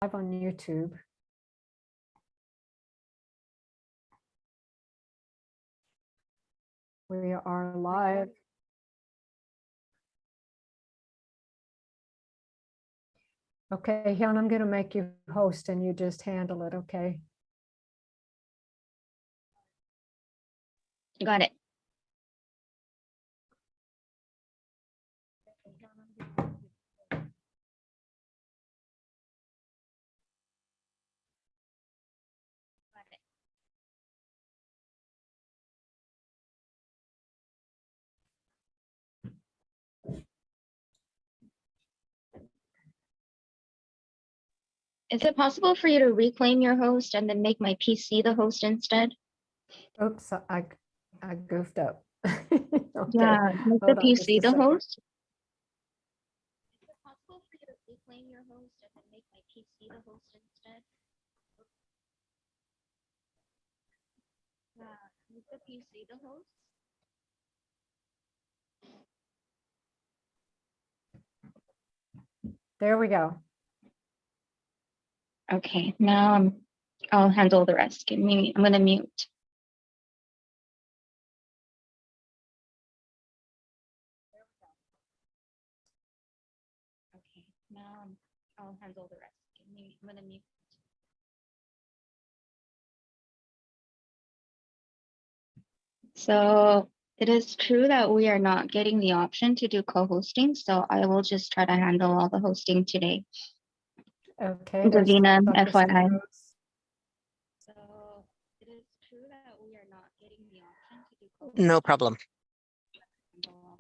live on YouTube. We are live. Okay, Hyun, I'm going to make you host and you just handle it, okay? Got it. Is it possible for you to reclaim your host and then make my PC the host instead? Oops, I goofed up. Okay, Yeah, make the hold on just PC a the second. host. Is it possible for you to reclaim your host and then make my PC the host instead? Yeah, make the PC the host. There we go. Okay, now I'll handle the rest. Give me, I'm gonna mute. Okay, now I'll handle the rest. Give me, I'm gonna mute. So it is true that we are not getting the option to do co-hosting, so I will just try to handle all the hosting today. Okay, there's Davina, Dr. FYI. Rose. So it is true that we are not getting the option to do co-hosting. No problem.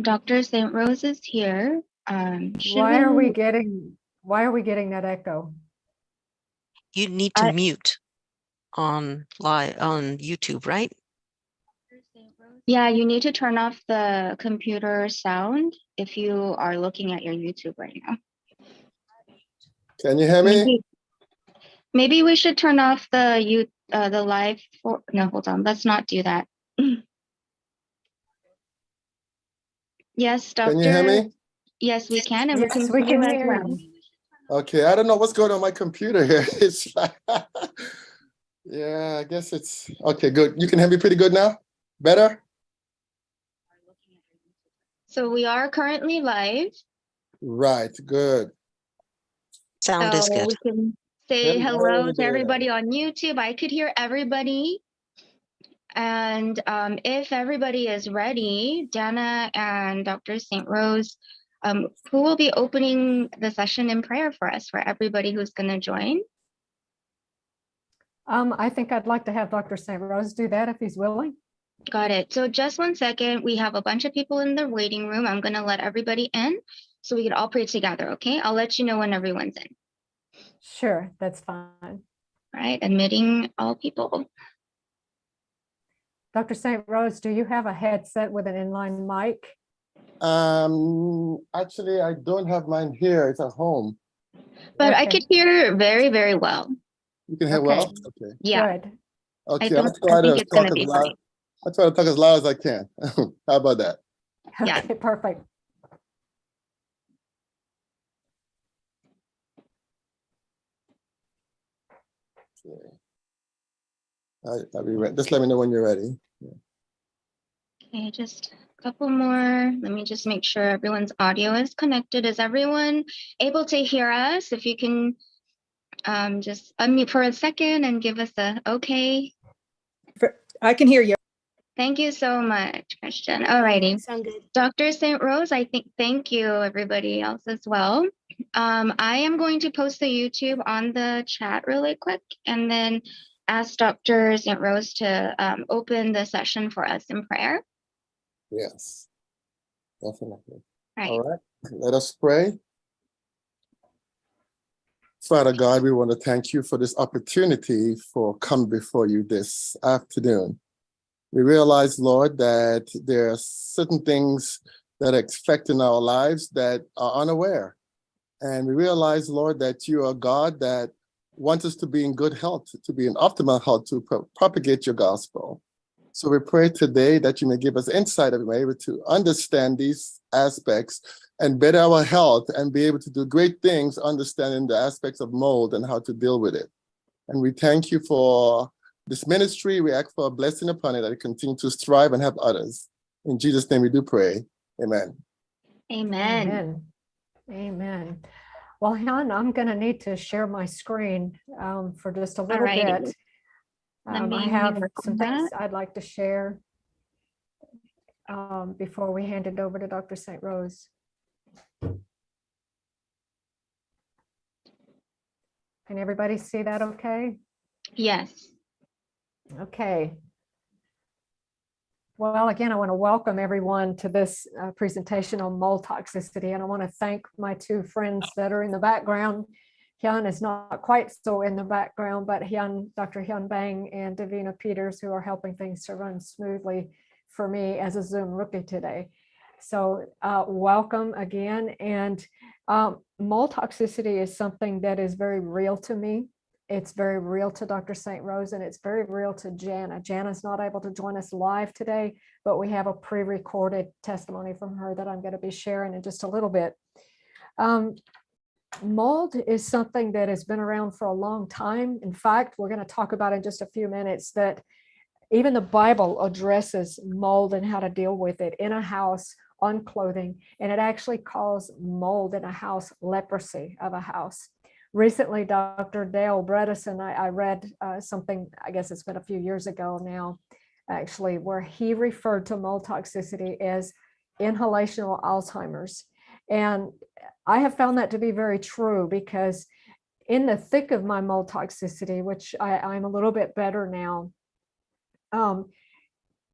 Dr. St. Rose is here. Why are we getting that echo? You need to mute on live on YouTube, right? Yeah, you need to turn off the computer sound if you are looking at your YouTube right now. Can you hear me? Maybe we should turn off the live for no, hold on, let's not do that. Yes, Doctor. Can you hear me? Yes, we can, and Yes, we can we see you can as hear well. you. Okay, I don't know what's going on my computer here. It's like, yeah, I guess it's okay. Good. You can hear me pretty good now. Better. So we are currently live. Right. Good. Sound is good. We can say hello to everybody on YouTube. I could hear everybody. And if everybody is ready, Dana and Dr. St. Rose, who will be opening the session in prayer for us, for everybody who's going to join? I think I'd like to have Dr. St. Rose do that if he's willing. Got it. So just 1 second. We have a bunch of people in the waiting room. I'm going to let everybody in so we can all pray together, okay? I'll let you know when everyone's in. Sure, that's fine. All right, admitting all people. Dr. St. Rose, do you have a headset with an inline mic? Actually, I don't have mine here. It's at home. But Okay. I could hear very, very well. You can hear Okay. well? Okay. Yeah. Good. Okay, I I'll think try to it's gonna talk be as loud. fine. I'll try to talk as loud as I can. How about that? Yeah. Okay, perfect. I'll be ready. Just let me know when you're ready. Okay, just a couple more. Let me just make sure everyone's audio is connected. Is everyone able to hear us? If you can just unmute for a second and give us a okay. I can hear you. Thank you so much, Christian. All righty. Sound good. Dr. St. Rose, thank you everybody else as well. I am going to post the YouTube on the chat really quick and then ask Dr. St. Rose to open the session for us in prayer. Yes, definitely. Right. All right, let us pray. Father God, we want to thank you for this opportunity for coming before you this afternoon. We realize, Lord, that there are certain things that are affecting our lives that are unaware. And we realize, Lord, that you are God that wants us to be in good health, to be in optimal health, to propagate your gospel. So we pray today that you may give us insight, that we may be able to understand these aspects and better our health and be able to do great things, understanding the aspects of mold and how to deal with it. And we thank you for this ministry. We ask for a blessing upon it, that it continue to strive and help others. In Jesus' name we do pray. Amen. Amen. Amen. Amen. Well, Han, I'm going to need to share my screen for just a little Alrighty. bit. Let I me have work some on things that. I'd like to share before we hand it over to Dr. St. Rose. Can everybody see that okay? Yes. Okay. Well, again, I want to welcome everyone to this presentation on mold toxicity, and I want to thank my two friends that are in the background. Hyun is not quite so in the background, but Dr. Hyun Bang and Davina Peters, who are helping things to run smoothly for me as a Zoom rookie today. So welcome again. And mold toxicity is something that is very real to me. It's very real to Dr. St. Rose, and it's very real to Jana. Jana's not able to join us live today, but we have a pre-recorded testimony from her that I'm going to be sharing in just a little bit. Mold is something that has been around for a long time. In fact, we're going to talk about in just a few minutes that even the Bible addresses mold and how to deal with it in a house, on clothing, and it actually calls mold in a house leprosy of a house. Recently, Dr. Dale Bredesen, I read something, I guess it's been a few years ago now, actually, where he referred to mold toxicity as inhalational Alzheimer's. And I have found that to be very true, because in the thick of my mold toxicity, which I'm a little bit better now,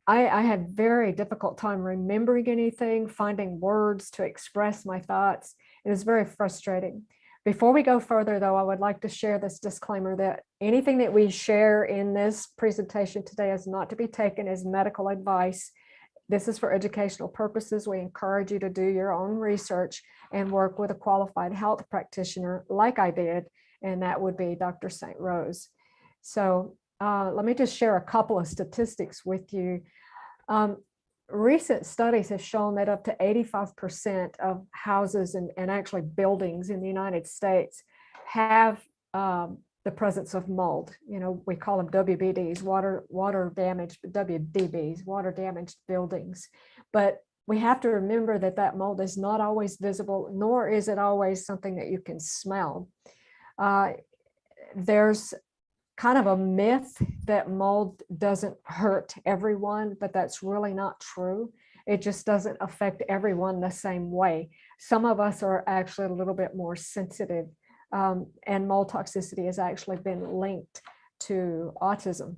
I had very difficult time remembering anything, finding words to express my thoughts. It was very frustrating. Before we go further, though, I would like to share this disclaimer that anything that we share in this presentation today is not to be taken as medical advice. This is for educational purposes. We encourage you to do your own research and work with a qualified health practitioner like I did, and that would be Dr. St. Rose. So let me just share a couple of statistics with you. Recent studies have shown that up to 85% of houses and actually buildings in the United States have the presence of mold. You know, we call them WBDs, water damaged, WDBs, water damaged buildings. But we have to remember that that mold is not always visible, nor is it always something that you can smell. There's kind of a myth that mold doesn't hurt everyone, but that's really not true. It just doesn't affect everyone the same way. Some of us are actually a little bit more sensitive, and mold toxicity has actually been linked to autism.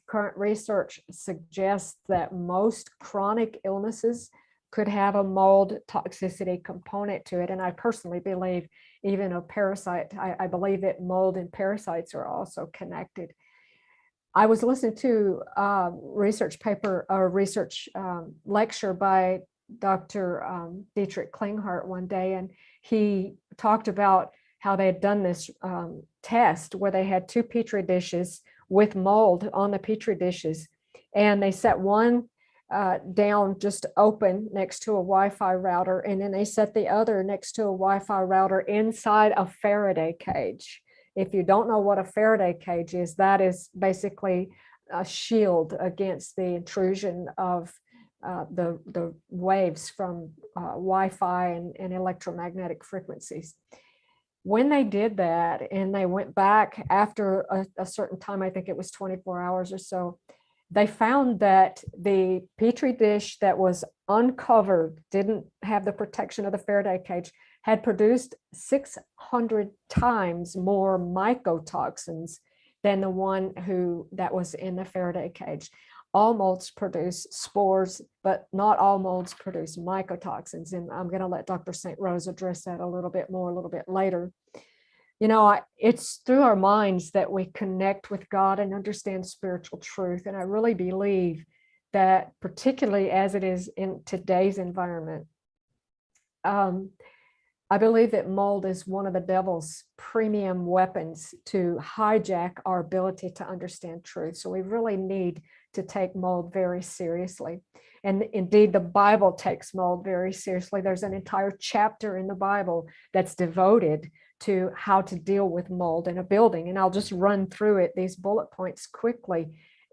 Current research suggests that most chronic illnesses could have a mold toxicity component to it. And I personally believe even a parasite, I believe that mold and parasites are also connected. I was listening to a research paper or research lecture by Dr. Dietrich Klinghardt one day, and he talked about how they had done this test where they had two Petri dishes with mold on the Petri dishes, and they set one down just open next to a Wi-Fi router, and then they set the other next to a Wi-Fi router inside a Faraday cage. If you don't know what a Faraday cage is, that is basically a shield against the intrusion of the waves from Wi-Fi and electromagnetic frequencies. When they did that and they went back after a certain time, I think it was 24 hours or so, they found that the Petri dish that was uncovered, didn't have the protection of the Faraday cage, had produced 600 times more mycotoxins than the one that was in the Faraday cage. All molds produce spores, but not all molds produce mycotoxins. And I'm going to let Dr. St. Rose address that a little bit more a little bit later. You know, it's through our minds that we connect with God and understand spiritual truth. And I really believe that, particularly as it is in today's environment, I believe that mold is one of the devil's premium weapons to hijack our ability to understand truth. So we really need to take mold very seriously. And indeed, the Bible takes mold very seriously. There's an entire chapter in the Bible that's devoted to how to deal with mold in a building. And I'll just run through it, these bullet points quickly.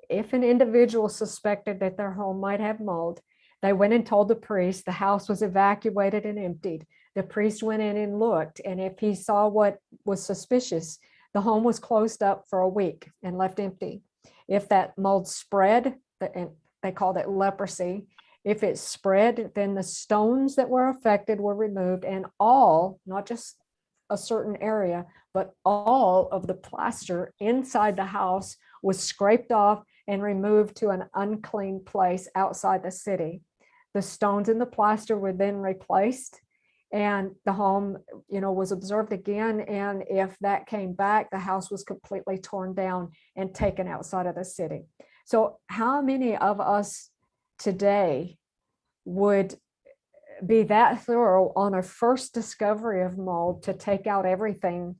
If an individual suspected that their home might have mold, they went and told the priest. The house was evacuated and emptied. The priest went in and looked, and if he saw what was suspicious, the home was closed up for a week and left empty. If that mold spread, and they called it leprosy, if it spread, then the stones that were affected were removed, and all, not just a certain area, but all of the plaster inside the house was scraped off and removed to an unclean place outside the city. The stones in the plaster were then replaced, and the home, was observed again. And if that came back, the house was completely torn down and taken outside of the city. So how many of us today would be that thorough on our first discovery of mold to take out everything,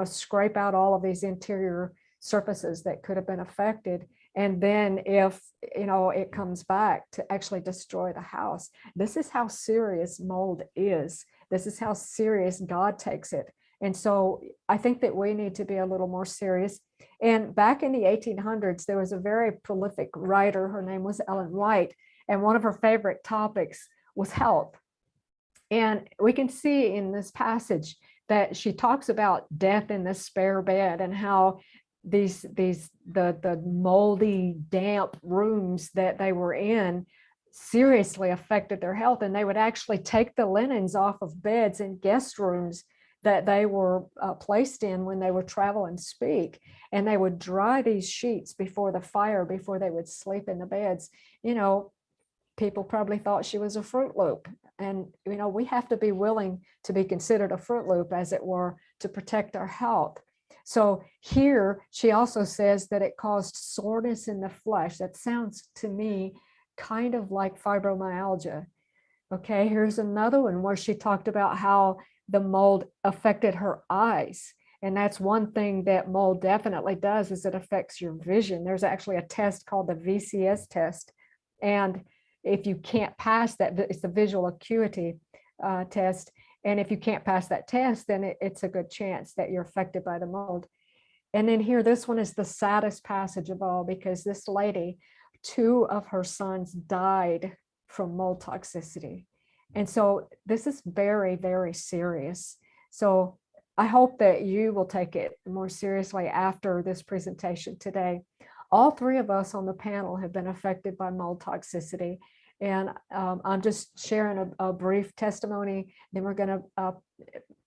scrape out all of these interior surfaces that could have been affected? And then if, it comes back, to actually destroy the house. This is how serious mold is. This is how serious God takes it. And so I think that we need to be a little more serious. And back in the 1800s, there was a very prolific writer. Her name was Ellen White. And one of her favorite topics was health. And we can see in this passage that she talks about death in the spare bed, and how the moldy, damp rooms that they were in seriously affected their health. And they would actually take the linens off of beds in guest rooms that they were placed in when they would travel and speak. And they would dry these sheets before the fire, before they would sleep in the beds. People probably thought she was a Fruit Loop. And, we have to be willing to be considered a Fruit Loop, as it were, to protect our health. So here she also says that it caused soreness in the flesh. That sounds to me kind of like fibromyalgia. Okay, here's another one where she talked about how the mold affected her eyes. And that's one thing that mold definitely does, is it affects your vision. There's actually a test called the VCS test. And if you can't pass that, it's the visual acuity test. And if you can't pass that test, then it's a good chance that you're affected by the mold. And then here, this one is the saddest passage of all, because this lady, 2 of her sons died from mold toxicity. And so this is very, very serious. So I hope that you will take it more seriously after this presentation today. All 3 of us on the panel have been affected by mold toxicity. And I'm just sharing a brief testimony. Then we're going to,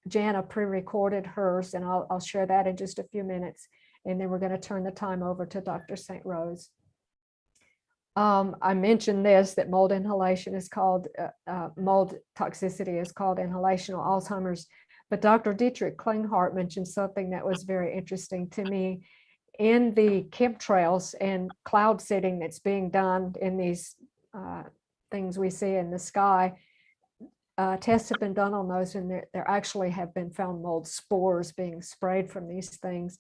Jana pre-recorded hers, and I'll share that in just a few minutes. And then we're going to turn the time over to Dr. St. Rose. I mentioned this, that mold inhalation is called, mold toxicity is called inhalational Alzheimer's. But Dr. Dietrich Klinghardt mentioned something that was very interesting to me. In the chemtrails and cloud seeding that's being done in these things we see in the sky, tests have been done on those, and there actually have been found mold spores being sprayed from these things.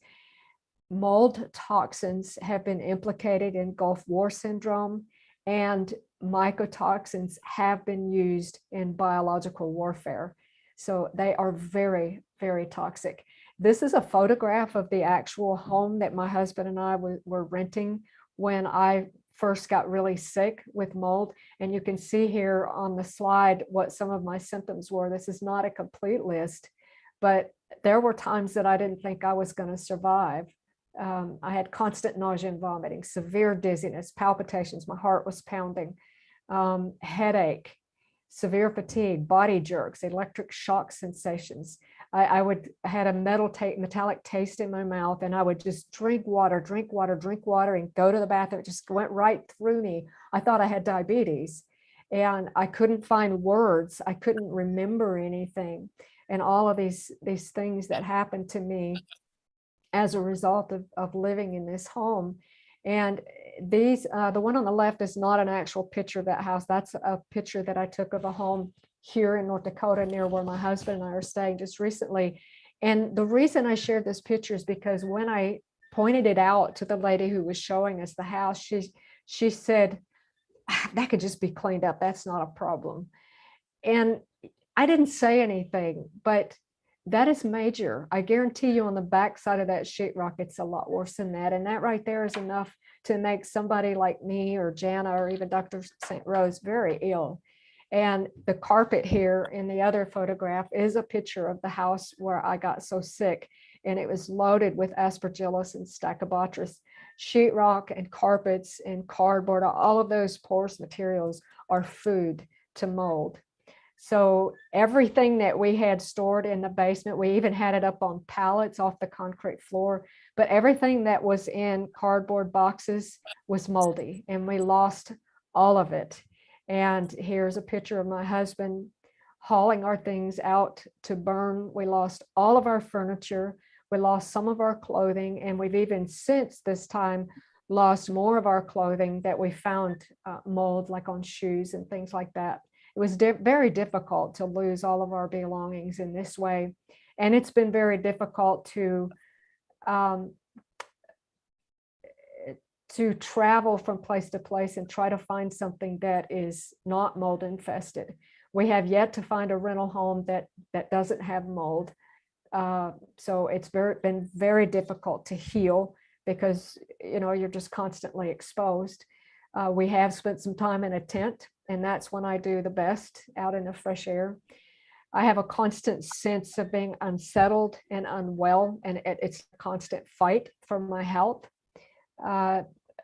Mold toxins have been implicated in Gulf War syndrome, and mycotoxins have been used in biological warfare. So they are very, very toxic. This is a photograph of the actual home that my husband and I were renting when I first got really sick with mold. And you can see here on the slide what some of my symptoms were. This is not a complete list, but there were times that I didn't think I was going to survive. I had constant nausea and vomiting, severe dizziness, palpitations, my heart was pounding, headache, severe fatigue, body jerks, electric shock sensations. I had a metallic taste in my mouth, and I would just drink water, and go to the bathroom. It just went right through me. I thought I had diabetes, and I couldn't find words. I couldn't remember anything. And all of these things that happened to me as a result of living in this home. And these, the one on the left is not an actual picture of that house. That's a picture that I took of a home here in North Dakota near where my husband and I are staying just recently. And the reason I shared this picture is because when I pointed it out to the lady who was showing us the house, she said, that could just be cleaned up. That's not a problem. And I didn't say anything, but that is major. I guarantee you on the back side of that sheetrock, it's a lot worse than that. And that right there is enough to make somebody like me or Jana or even Dr. St. Rose very ill. And the carpet here in the other photograph is a picture of the house where I got so sick. And it was loaded with aspergillus and stachybotrys. Sheetrock and carpets and cardboard, all of those porous materials are food to mold. So everything that we had stored in the basement, we even had it up on pallets off the concrete floor, but everything that was in cardboard boxes was moldy and we lost all of it. And here's a picture of my husband hauling our things out to burn. We lost all of our furniture. We lost some of our clothing, and we've even since this time lost more of our clothing that we found mold, like on shoes and things like that. It was very difficult to lose all of our belongings in this way. And it's been very difficult to travel from place to place and try to find something that is not mold infested. We have yet to find a rental home that doesn't have mold. So it's been very difficult to heal because, you know, you're just constantly exposed. We have spent some time in a tent, and that's when I do the best, out in the fresh air. I have a constant sense of being unsettled and unwell, and it's a constant fight for my health.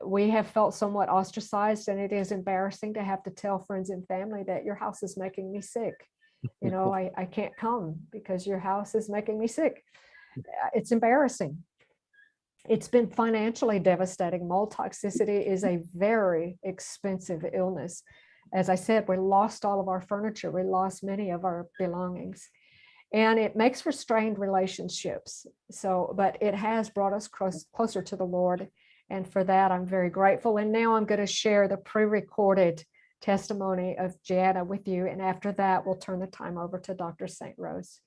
We have felt somewhat ostracized, and it is embarrassing to have to tell friends and family that your house is making me sick. You know, I can't come because your house is making me sick. It's embarrassing. It's been financially devastating. Mold toxicity is a very expensive illness. As I said, we lost all of our furniture. We lost many of our belongings. And it makes for strained relationships. So, but it has brought us closer to the Lord. And for that, I'm very grateful. And now I'm going to share the pre-recorded testimony of Jana with you. And after that, we'll turn the time over to Dr. St. Rose.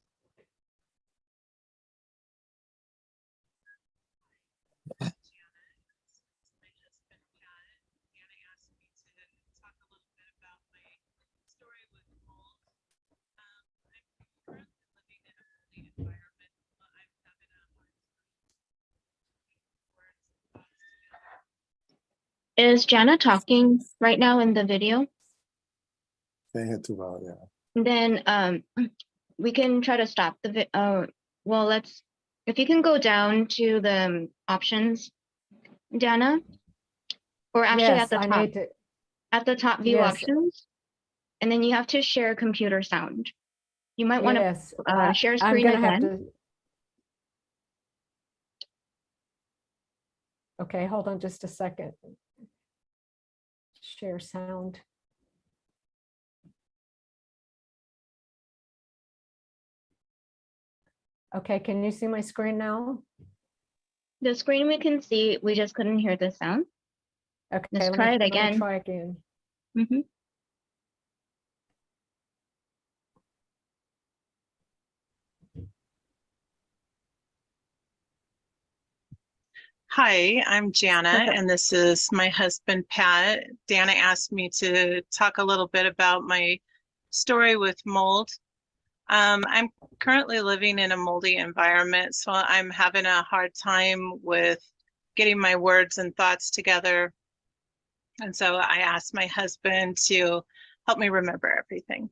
Is Jana talking right now in the video? They had to vote, yeah. Then we can try to stop the well, if you can go down to the options, Jana, or actually Yes, at the top view yes, options, and then you have to share computer sound. You might want yes. to share I'm screen going to have again. to. Okay, hold on just a second. Share sound. Okay, can you see my screen now? The screen we can see, we just couldn't hear the sound. Okay, Let's try it again. Let me try again. Mm-hmm. Hi, I'm Jana, and this is my husband, Pat. Dana asked me to talk a little bit about my story with mold. I'm currently living in a moldy environment, so I'm having a hard time with getting my words and thoughts together. And so I asked my husband to help me remember everything.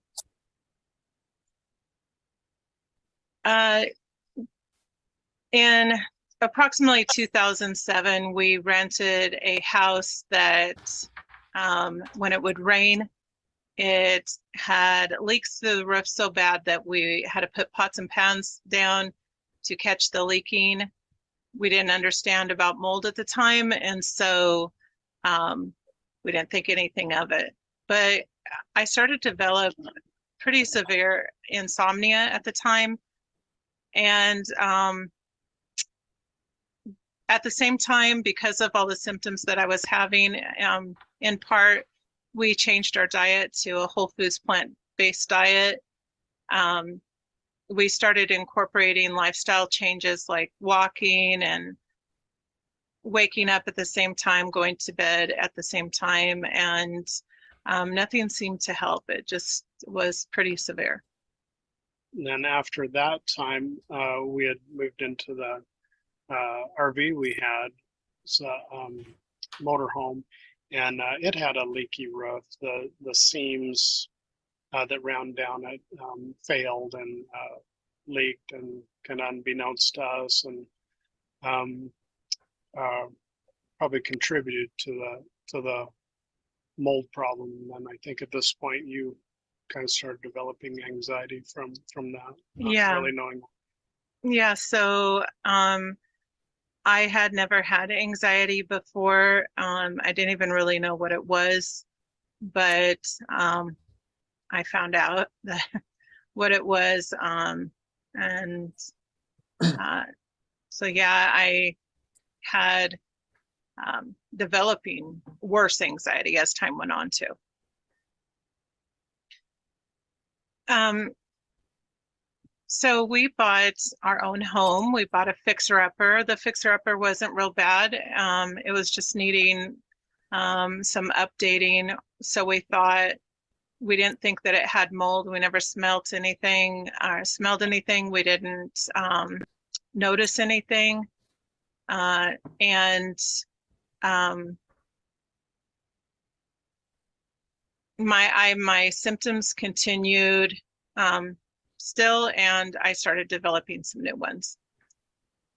In approximately 2007, we rented a house that when it would rain, it had leaks through the roof so bad that we had to put pots and pans down to catch the leaking. We didn't understand about mold at the time, and so we didn't think anything of it. But I started to develop pretty severe insomnia at the time. And at the same time, because of all the symptoms that I was having, in part, we changed our diet to a whole foods, plant-based diet. We started incorporating lifestyle changes like walking and waking up at the same time, going to bed at the same time, and nothing seemed to help. It just was pretty severe. And then after that time, we had moved into the RV we had, so motorhome, and it had a leaky roof. The seams that ran down it failed and leaked, and kind of unbeknownst to us, and probably contributed to the mold problem. And I think at this point you kind of started developing anxiety from that, not really knowing. Yeah, so I had never had anxiety before. I didn't even really know what it was, but I found out that what it was, and so yeah, I had developing worse anxiety as time went on too. So we bought our own home. We bought a fixer-upper. The fixer-upper wasn't real bad. It was just needing some updating. So we thought, we didn't think that it had mold. We never smelled anything or smelled anything. We didn't notice anything. And my symptoms continued still, and I started developing some new ones.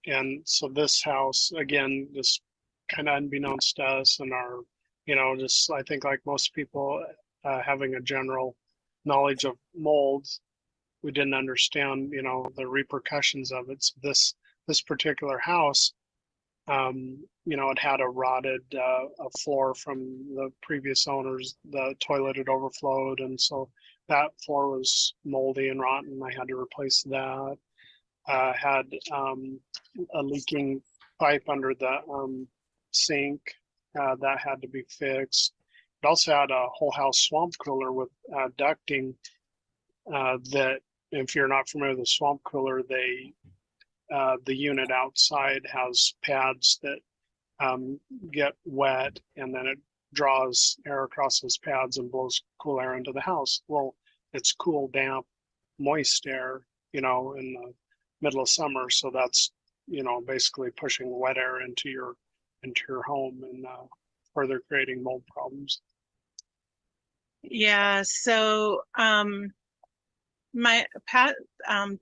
And so this house, again, just kind of unbeknownst to us and our, just I think like most people having a general knowledge of molds, we didn't understand, the repercussions of it. So this particular house, it had a rotted a floor from the previous owners. The toilet had overflowed, and so that floor was moldy and rotten. I had to replace that. Had a leaking pipe under the sink that had to be fixed. It also had a whole house swamp cooler with ducting that, if you're not familiar with the swamp cooler, the unit outside has pads that get wet, and then it draws air across those pads and blows cool air into the house. Well, it's cool, damp, moist air, in the middle of summer. So that's, basically pushing wet air into your home and further creating mold problems. Yeah, so my Pat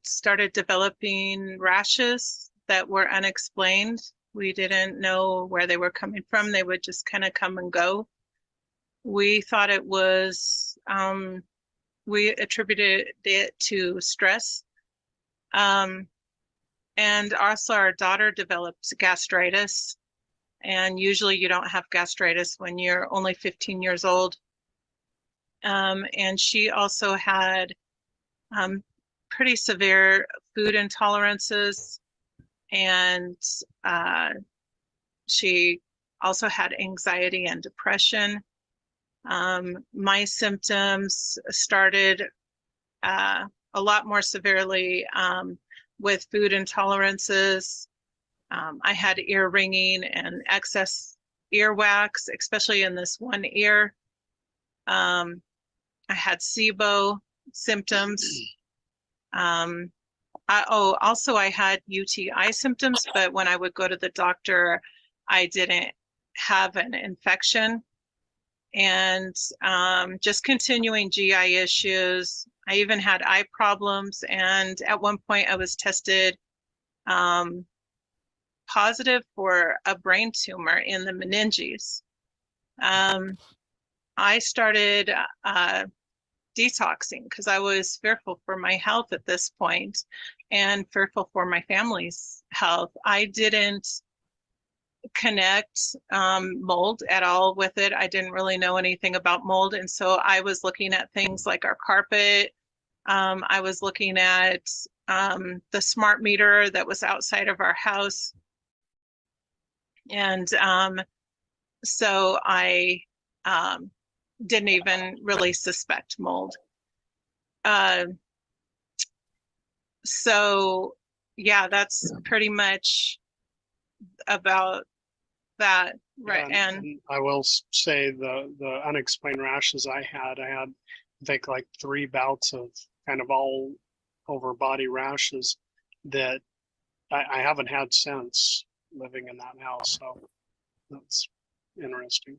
started developing rashes that were unexplained. We didn't know where they were coming from. They would just kind of come and go. We thought it was, we attributed it to stress. And also our daughter developed gastritis. And usually you don't have gastritis when you're only 15 years old. And she also had pretty severe food intolerances, and she also had anxiety and depression. My symptoms started a lot more severely with food intolerances. I had ear ringing and excess earwax, especially in this one ear. I had SIBO symptoms. Also I had UTI symptoms, but when I would go to the doctor, I didn't have an infection. And just continuing GI issues. I even had eye problems, and at one point I was tested positive for a brain tumor in the meninges. I started detoxing because I was fearful for my health at this point and fearful for my family's health. I didn't connect mold at all with it. I didn't really know anything about mold. And so I was looking at things like our carpet. I was looking at the smart meter that was outside of our house. And so I didn't even really suspect mold. So yeah, that's pretty much about that. Right. And I will say the unexplained rashes I had, I think like 3 bouts of kind of all over body rashes that I haven't had since living in that house. So that's interesting.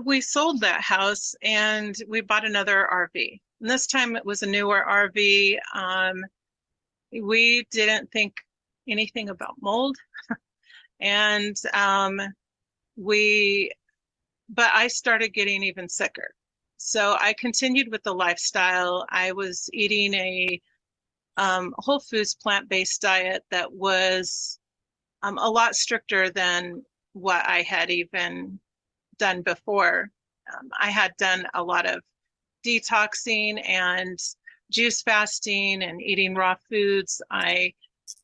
We sold that house and we bought another RV. And this time it was a newer RV. We didn't think anything about mold. And but I started getting even sicker. So I continued with the lifestyle. I was eating a whole foods plant-based diet that was a lot stricter than what I had even done before. I had done a lot of detoxing and juice fasting and eating raw foods. I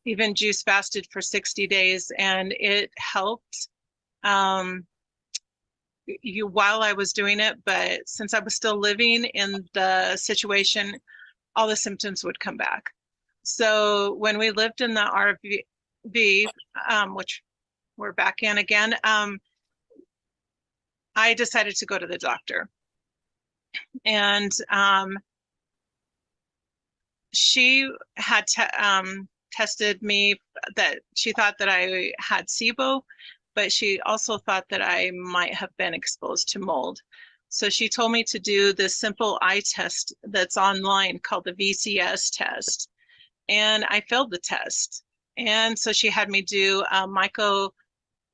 even juice fasted for 60 days and it helped while I was doing it. But since I was still living in the situation, all the symptoms would come back. So when we lived in the RV, which we're back in again, I decided to go to the doctor. And she had tested me, that she thought that I had SIBO, but she also thought that I might have been exposed to mold. So she told me to do this simple eye test that's online called the VCS test. And I failed the test. And so she had me do a myco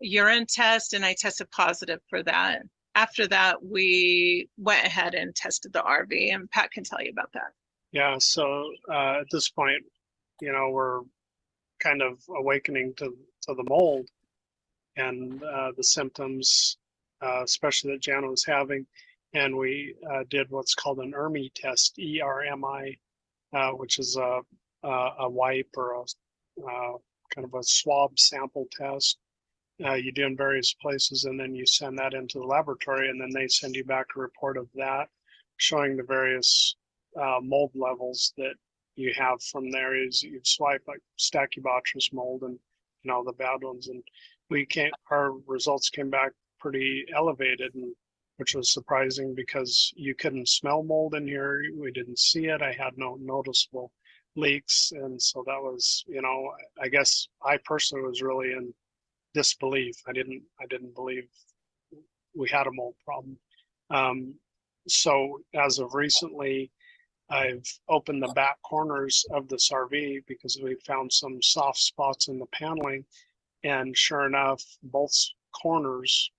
urine test and I tested positive for that. After that, we went ahead and tested the RV, and Pat can tell you about that. Yeah, so at this point, we're kind of awakening to the mold and the symptoms, especially that Jana was having. And we did what's called an ERMI test, ERMI, which is a wipe or a kind of a swab sample test. You do in various places, and then you send that into the laboratory, and then they send you back a report of that, showing the various mold levels that you have from there. Is you swipe like Stachybotrys mold and the bad ones, and our results came back pretty elevated, and which was surprising because you couldn't smell mold in here. We didn't see it. I had no noticeable leaks, and so that was, I guess I personally was really in disbelief. I didn't believe we had a mold problem. So as of recently, I've opened the back corners of this RV because we found some soft spots in the paneling, and sure enough, both corners,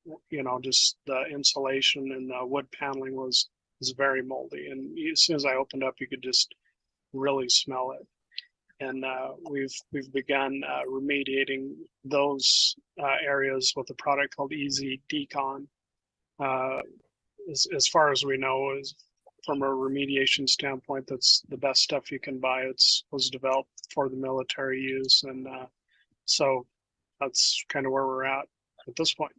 just the insulation and the wood paneling was very moldy. And as soon as I opened up, you could just really smell it. And we've begun remediating those areas with a product called Easy Decon. As far as we know, is from a remediation standpoint, that's the best stuff you can buy. Was developed for the military use, and so that's kind of where we're at this point.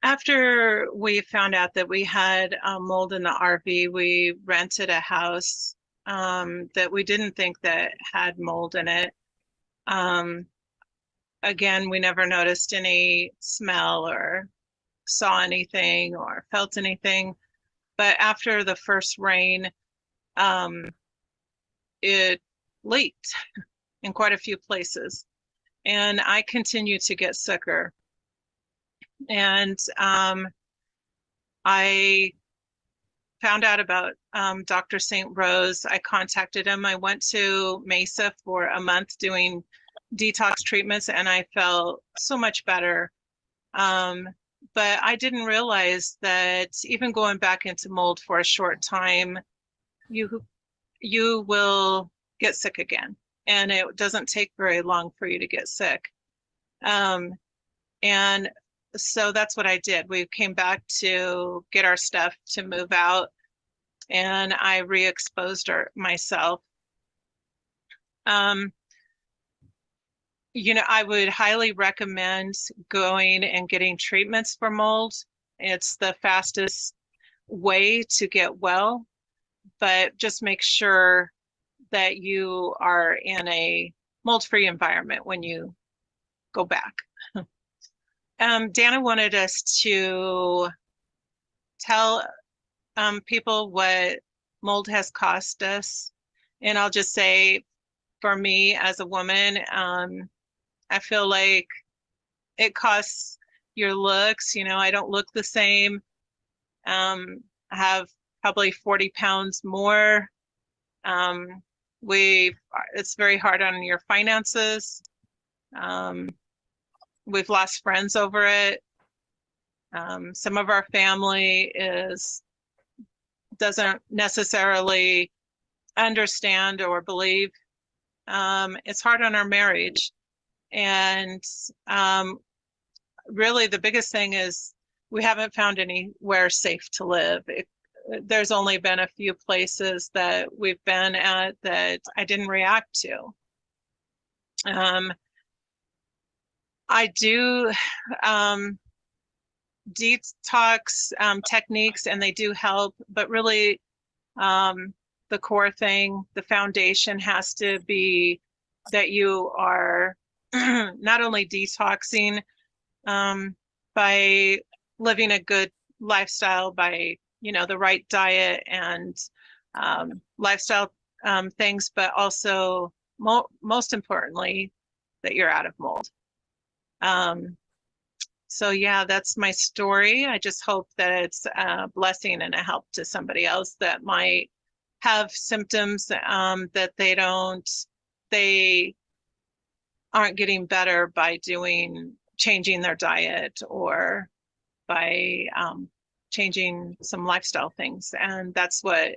After we found out that we had mold in the RV, we rented a house that we didn't think that had mold in it. Again, we never noticed any smell or saw anything or felt anything. But after the first rain, it leaked in quite a few places. And I continued to get sicker. And I found out about Dr. St. Rose. I contacted him. I went to Mesa for a month doing detox treatments, and I felt so much better. But I didn't realize that even going back into mold for a short time, you will get sick again. And it doesn't take very long for you to get sick. And so that's what I did. We came back to get our stuff to move out, and I re-exposed myself. I would highly recommend going and getting treatments for mold. It's the fastest way to get well, but just make sure that you are in a mold-free environment when you go back. Dana wanted us to tell people what mold has cost us. And I'll just say, for me as a woman, I feel like it costs your looks. I don't look the same. I have probably 40 pounds more. It's very hard on your finances. We've lost friends over it. Some of our family doesn't necessarily understand or believe. It's hard on our marriage. And really the biggest thing is we haven't found anywhere safe to live. There's only been a few places that we've been at that I didn't react to. I do detox techniques, and they do help, but really the core thing, the foundation has to be that you are not only detoxing by living a good lifestyle, by the right diet and lifestyle things, but also most importantly that you're out of mold. So yeah, that's my story. I just hope that it's a blessing and a help to somebody else that might have symptoms that they aren't getting better by changing their diet or by changing some lifestyle things. And that's what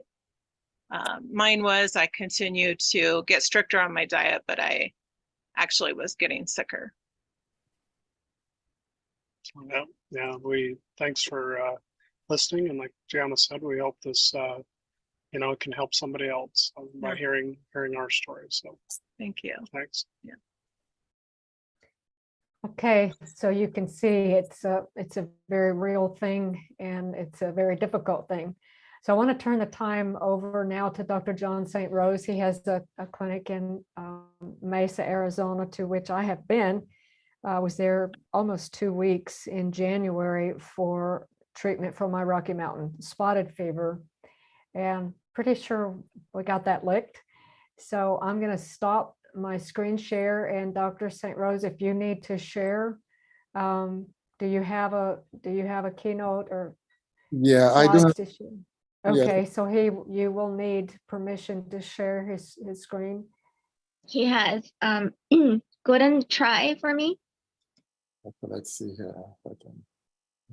mine was. I continued to get stricter on my diet, but I actually was getting sicker. Yeah. Thanks for listening. And like Gianna said, we hope this, can help somebody else by hearing our story. So thank you. Thanks. Yeah. Okay, so you can see it's a very real thing, and it's a very difficult thing. So I want to turn the time over now to Dr. John St. Rose. He has a clinic in Mesa, Arizona, to which I have been. I was there almost 2 weeks in January for treatment for my Rocky Mountain spotted fever, and pretty sure we got that licked. So I'm going to stop my screen share, and Dr. St. Rose, if you need to share, do you have a keynote or Yeah, I do. slides to share? Yes. Okay, so you will need permission to share his screen. He has. Go ahead and try for me. Okay, let's see here. If I can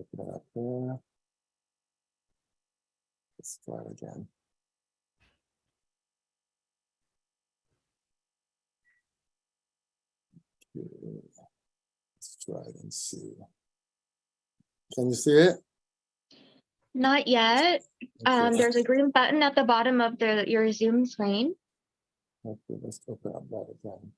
open it up there. Let's try it again. Okay. Let's try it and see. Can you see it? Not yet. Okay. There's a green button at the bottom of your Zoom screen. Okay, let's open up that again.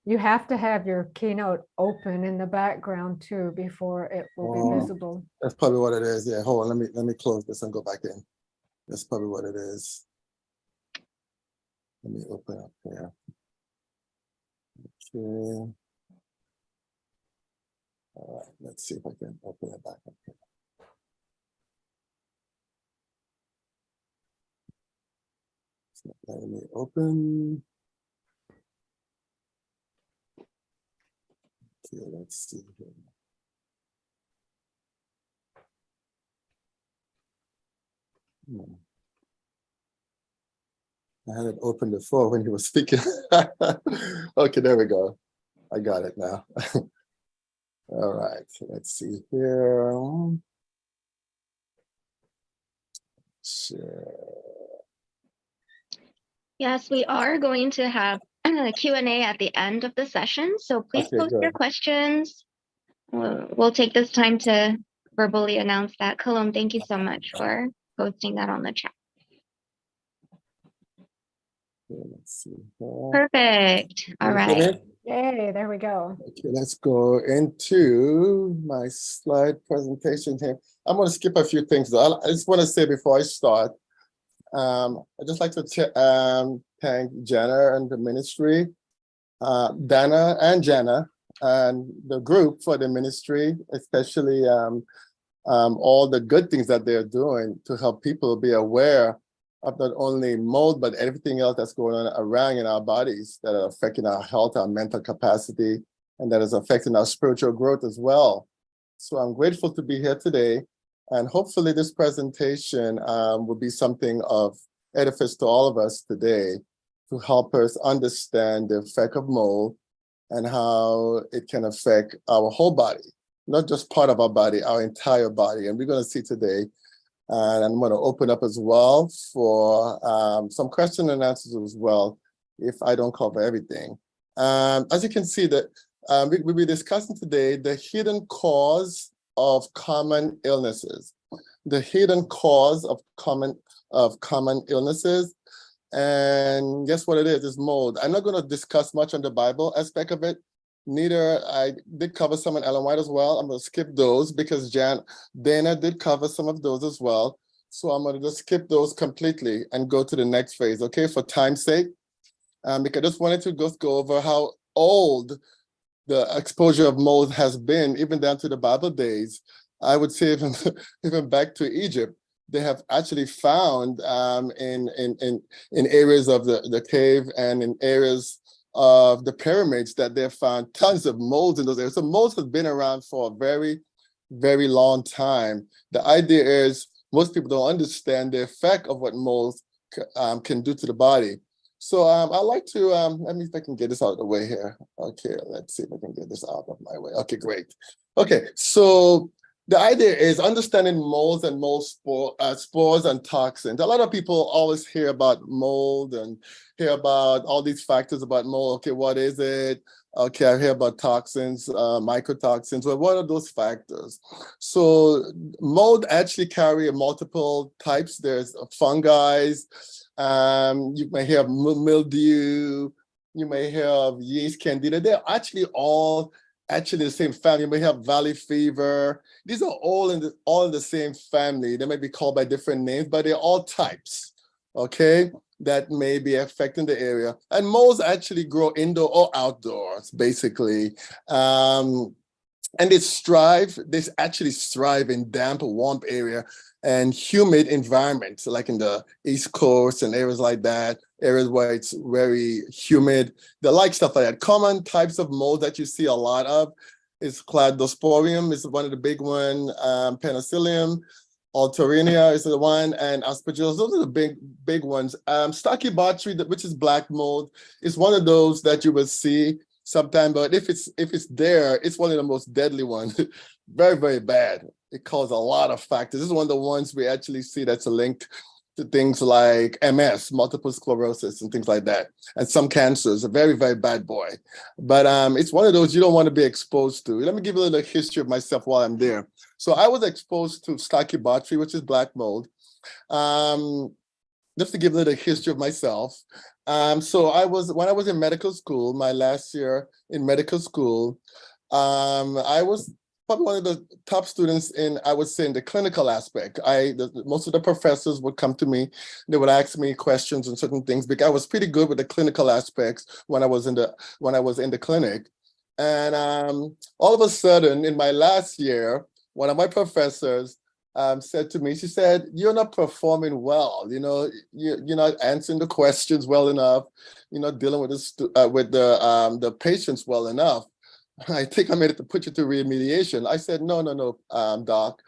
You have to have your keynote open in the background too before it will be visible. That's probably what it is. Yeah, hold on. Let me close this and go back in. That's probably what it is. Let me open up here. Okay. All right, let's see if I can open it back up here. It's not letting me open. Okay, let's see here. I had it open before when he was speaking. Okay, there we go. I got it now. All right, let's see here. Sure. Yes, we are going to have a Q&A at the end of the session, so please post your questions. We'll take this time to verbally announce that. Colum, thank you so much for posting that on the chat. Okay, let's see. Perfect. All right. Yay, there we go. Okay, let's go into my slide presentation here. I'm going to skip a few things though. I just want to say before I start, I'd just like to thank Jenna and the ministry, Dana and Jenna, and the group for the ministry, especially all the good things that they're doing to help people be aware of not only mold, but everything else that's going on around in our bodies that are affecting our health, our mental capacity, and that is affecting our spiritual growth as well. So I'm grateful to be here today. And hopefully this presentation will be something of edifice to all of us today to help us understand the effect of mold and how it can affect our whole body, not just part of our body, our entire body. And we're going to see today. And I'm going to open up as well for some question and answers as well, if I don't cover everything. As you can see, that we'll be discussing today the hidden cause of common illnesses. The hidden cause of common illnesses. And guess what it is? It's mold. I'm not going to discuss much on the Bible aspect of it. Neither, I did cover some in Ellen White as well. I'm going to skip those because Dana did cover some of those as well. So I'm going to just skip those completely and go to the next phase, okay, for time's sake. Because I just wanted to just go over how old the exposure of mold has been, even down to the Bible days. I would say even back to Egypt. They have actually found in areas of the cave and in areas of the pyramids that they found tons of molds in those areas. So molds have been around for a very, very long time. The idea is most people don't understand the effect of what molds can do to the body. So I'd like to, let me see if I can get this out of the way here. Okay, let's see if I can get this out of my way. Okay, great. Okay, so the idea is understanding molds and mold spores and toxins. A lot of people always hear about mold and hear about all these factors about mold. Okay, what is it? Okay, I hear about toxins, mycotoxins. Well, what are those factors? So mold actually carry multiple types. There's fungi. You may have mildew. You may have yeast candida. They're actually all the same family. You may have valley fever. These are all in the same family. They may be called by different names, but they're all types, okay, that may be affecting the area. And molds actually grow indoor or outdoors, basically. And they actually thrive in damp, warm area and humid environments, like in the East Coast and areas like that, areas where it's very humid. They like stuff like that. Common types of mold that you see a lot of is Cladosporium is one of the big one, Penicillium, Alternaria is the one, and Aspergillus. Those are the big ones. Stachybotrys, which is black mold, is one of those that you will see sometime, but if it's there, it's one of the most deadly ones. Very, very bad. It causes a lot of factors. This is one of the ones we actually see that's linked to things like MS, multiple sclerosis, and things like that, and some cancers. A very, very bad boy. But it's one of those you don't want to be exposed to. Let me give you a little history of myself while I'm there. So I was exposed to Stachybotrys, which is black mold. Just to give a little history of myself. So when I was in medical school, my last year in medical school, I was probably one of the top students I would say, in the clinical aspect. Most of the professors would come to me, they would ask me questions and certain things, because I was pretty good with the clinical aspects when I was in the clinic. And all of a sudden, in my last year, one of my professors said to me, she said, "You're not performing well. You're not answering the questions well enough. You're not dealing with the patients well enough. I think I made it to put you to remediation." I said, no, doc.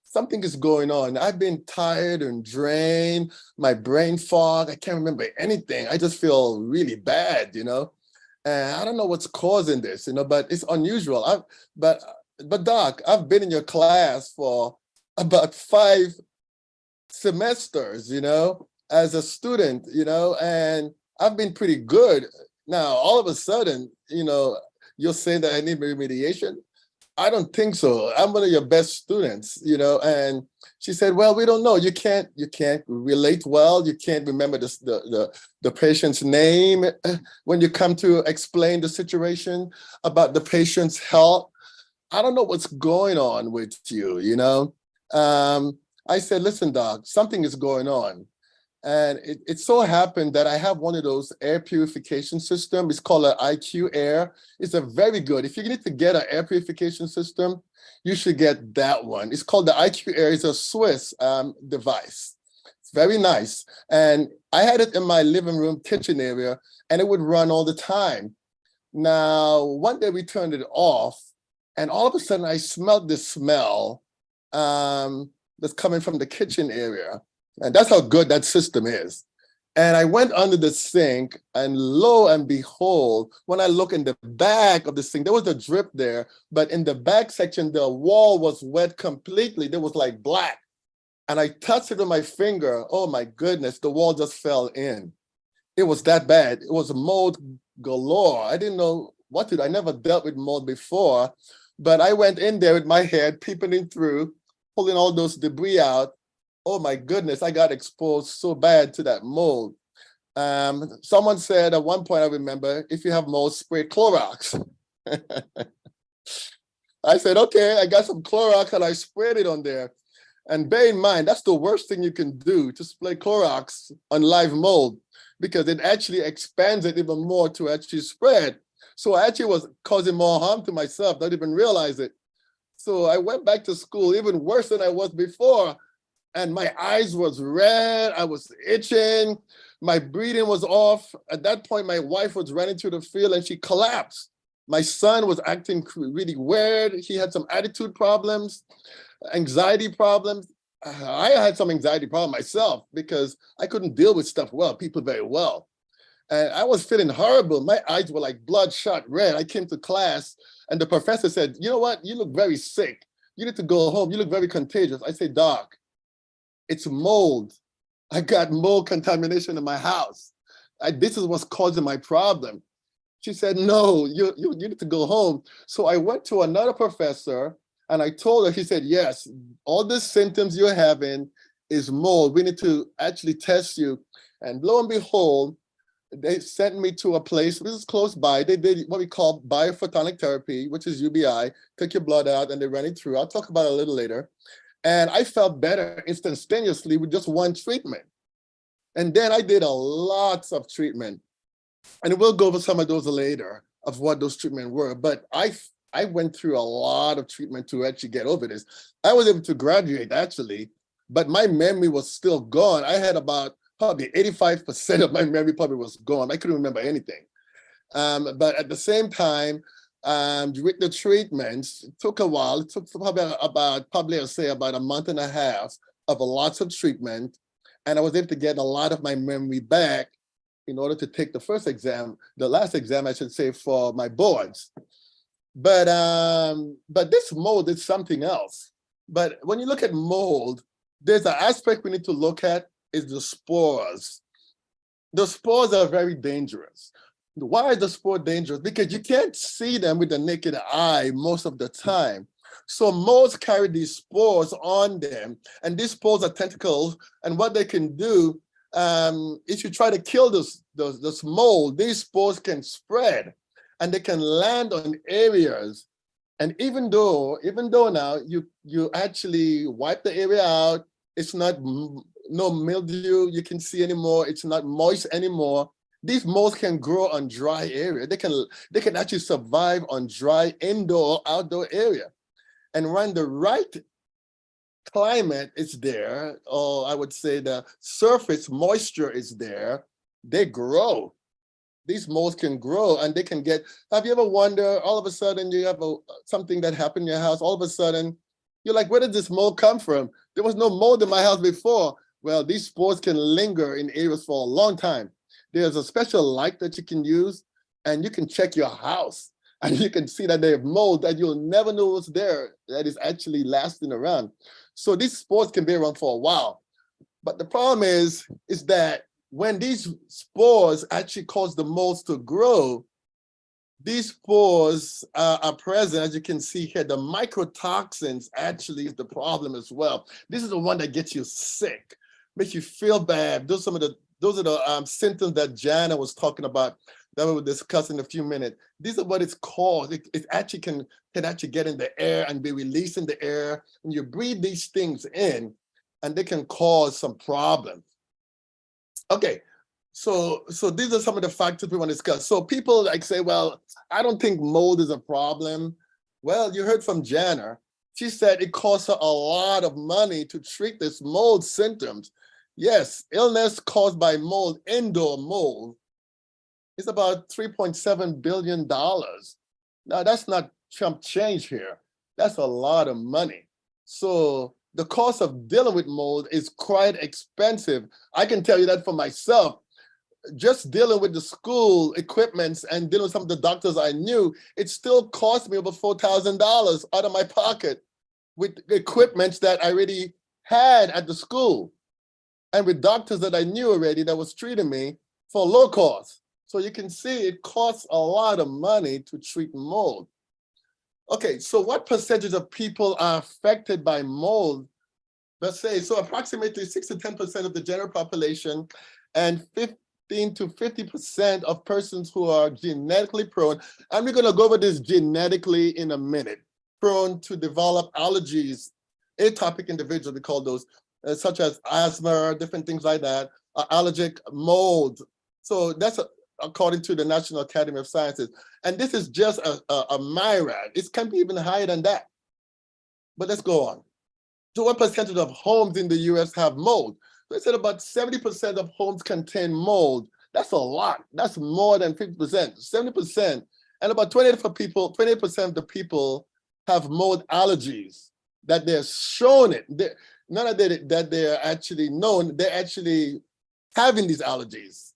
Something is going on. I've been tired and drained, my brain fog. I can't remember anything. I just feel really bad, and I don't know what's causing this, but it's unusual. But doc, I've been in your class for about 5 semesters, as a student, and I've been pretty good. Now, all of a sudden, you're saying that I need remediation. I don't think so. I'm one of your best students, you know. And she said, well, we don't know. You can't relate well. You can't remember the patient's name when you come to explain the situation about the patient's health. I don't know what's going on with you, you know. I said, listen, doc, something is going on. And it so happened that I have one of those air purification systems. It's called an IQ Air. It's a very good. If you need to get an air purification system, you should get that one. It's called the IQ Air. It's a Swiss device. It's very nice. And I had it in my living room kitchen area, and it would run all the time. Now, one day we turned it off, and all of a sudden I smelled this smell that's coming from the kitchen area. And that's how good that system is. And I went under the sink, and lo and behold, when I look in the back of the sink, there was a drip there, but in the back section, the wall was wet completely. There was like black. And I touched it with my finger. Oh my goodness, the wall just fell in. It was that bad. It was mold galore. I didn't know what to do. I never dealt with mold before, but I went in there with my head peeping in through, pulling all those debris out. Oh my goodness, I got exposed so bad to that mold. Someone said at one point, I remember, if you have mold, spray Clorox. I said, okay, I got some Clorox and I sprayed it on there. And bear in mind, that's the worst thing you can do, to spray Clorox on live mold, because it actually expands it even more to actually spread. So I actually was causing more harm to myself, not even realize it. So I went back to school even worse than I was before. And my eyes was red, I was itching, my breathing was off. At that point, my wife was running to the field and she collapsed. My son was acting really weird. He had some attitude problems, anxiety problems. I had some anxiety problem myself because I couldn't deal with stuff well, people very well. And I was feeling horrible. My eyes were like bloodshot red. I came to class and the professor said, you know what? You look very sick. You need to go home. You look very contagious. I said, doc, it's mold. I got mold contamination in my house. This is what's causing my problem. She said, no, you need to go home. So I went to another professor and I told her, he said, yes, all the symptoms you're having is mold. We need to actually test you. And lo and behold, they sent me to a place, this is close by. They did what we call biophotonic therapy, which is UBI, take your blood out and they run it through. I'll talk about it a little later. And I felt better instantaneously with just one treatment. And then I did a lot of treatment. And we'll go over some of those later of what those treatments were. But I went through a lot of treatment to actually get over this. I was able to graduate actually, but my memory was still gone. I had about probably 85% of my memory probably was gone. I couldn't remember anything. But at the same time, with the treatments, it took a while. It took probably I'll say about a month and a half of lots of treatment. And I was able to get a lot of my memory back in order to take the first exam, the last exam, I should say, for my boards. But this mold is something else. But when you look at mold, there's an aspect we need to look at is the spores. The spores are very dangerous. Why is the spore dangerous? Because you can't see them with the naked eye most of the time. So molds carry these spores on them, and these spores are tentacles, and what they can do, if you try to kill this mold, these spores can spread, and they can land on areas. And even though now you actually wipe the area out, it's not no mildew you can see anymore, it's not moist anymore. These molds can grow on dry area. They can actually survive on dry indoor, outdoor area. And when the right climate is there, or I would say the surface moisture is there, they grow. These molds can grow and they can get, have you ever wondered, all of a sudden you have something that happened in your house, all of a sudden, you're like, where did this mold come from? There was no mold in my house before. Well, these spores can linger in areas for a long time. There's a special light that you can use and you can check your house and you can see that they have mold that you'll never know was there, that is actually lasting around. So these spores can be around for a while. But the problem is that when these spores actually cause the molds to grow, these spores are present, as you can see here. The microtoxins actually is the problem as well. This is the one that gets you sick, makes you feel bad. Those are the symptoms that Jana was talking about that we will discuss in a few minutes. These are what it's called. It actually can actually get in the air and be released in the air. And you breathe these things in, and they can cause some problems. Okay. So these are some of the factors we want to discuss. So people like say, well, I don't think mold is a problem. Well, you heard from Jana. She said it costs her a lot of money to treat this mold symptoms. Yes, illness caused by mold, indoor mold, is about $3.7 billion. Now, that's not chump change here. That's a lot of money. So the cost of dealing with mold is quite expensive. I can tell you that for myself. Just dealing with the school equipments and dealing with some of the doctors I knew, it still cost me over $4,000 out of my pocket with equipment that I already had at the school and with doctors that I knew already that was treating me for low cost. So you can see it costs a lot of money to treat mold. Okay, so what percentage of people are affected by mold? Let's say, so approximately 6 to 10% of the general population and 15 to 50% of persons who are genetically prone. And we're gonna go over this genetically in a minute. Prone to develop allergies, atopic individuals, we call those, such as asthma, different things like that, allergic mold. So that's according to the National Academy of Sciences. And this is just a myriad. It can be even higher than that. But let's go on. So what percentage of homes in the US have mold? They said about 70% of homes contain mold. That's a lot. That's more than 50%, 70%. And about 28% of the people have mold allergies, that they're shown it. None of that they're actually known, they're actually having these allergies.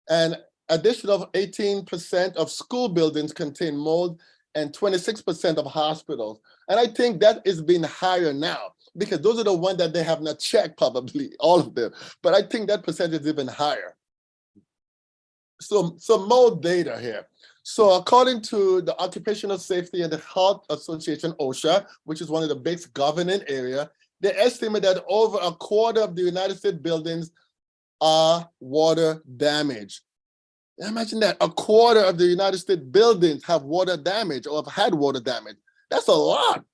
And additional 18% of school buildings contain mold and 26% of hospitals. And I think that is being higher now, because those are the ones that they have not checked, probably all of them. But I think that percentage is even higher. So mold data here. So according to the Occupational Safety and the Health Association, OSHA, which is one of the big governing area, they estimate that over a quarter of the United States buildings are water damaged. Imagine that, a quarter of the United States buildings have water damage or have had water damage. That's a lot.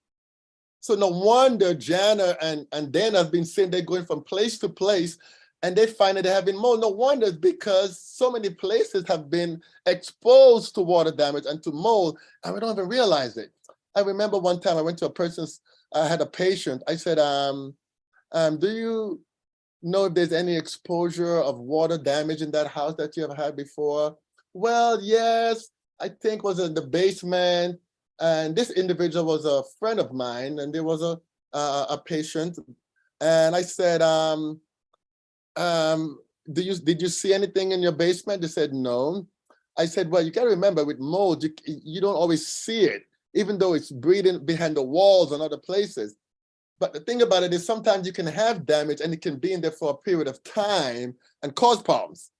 So no wonder Jana and Dana have been saying they're going from place to place and they find that they're having mold. No wonder, it's because so many places have been exposed to water damage and to mold, and we don't even realize it. I remember one time I went to I had a patient. I said, do you know if there's any exposure of water damage in that house that you have had before? Well, yes, I think was in the basement. And this individual was a friend of mine, and there was a patient. And I said, did you see anything in your basement? They said, no. I said, well, you gotta remember with mold, you don't always see it, even though it's breathing behind the walls and other places. But the thing about it is sometimes you can have damage and it can be in there for a period of time and cause problems.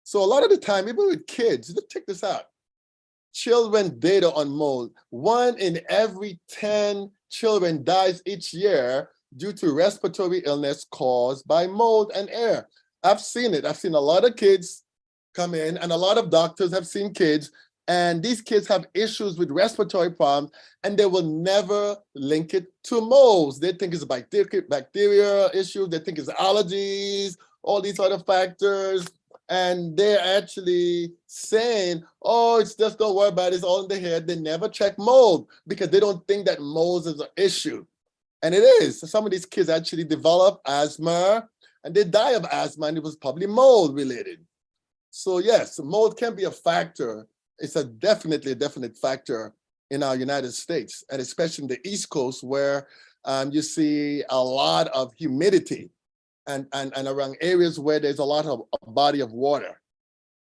So a lot of the time, even with kids, let's check this out. Children data on mold. 1 in every 10 children dies each year due to respiratory illness caused by mold and air. I've seen it. I've seen a lot of kids come in, and a lot of doctors have seen kids, and these kids have issues with respiratory problems, and they will never link it to molds. They think it's bacteria issues. They think it's allergies, all these other factors. And they're actually saying, oh, it's just, don't worry about it, it's all in the head. They never check mold because they don't think that mold is an issue. And it is. Some of these kids actually develop asthma and they die of asthma, and it was probably mold related. So yes, mold can be a factor. It's definitely a definite factor in our United States, and especially in the East Coast where you see a lot of humidity. And around areas where there's a lot of a body of water.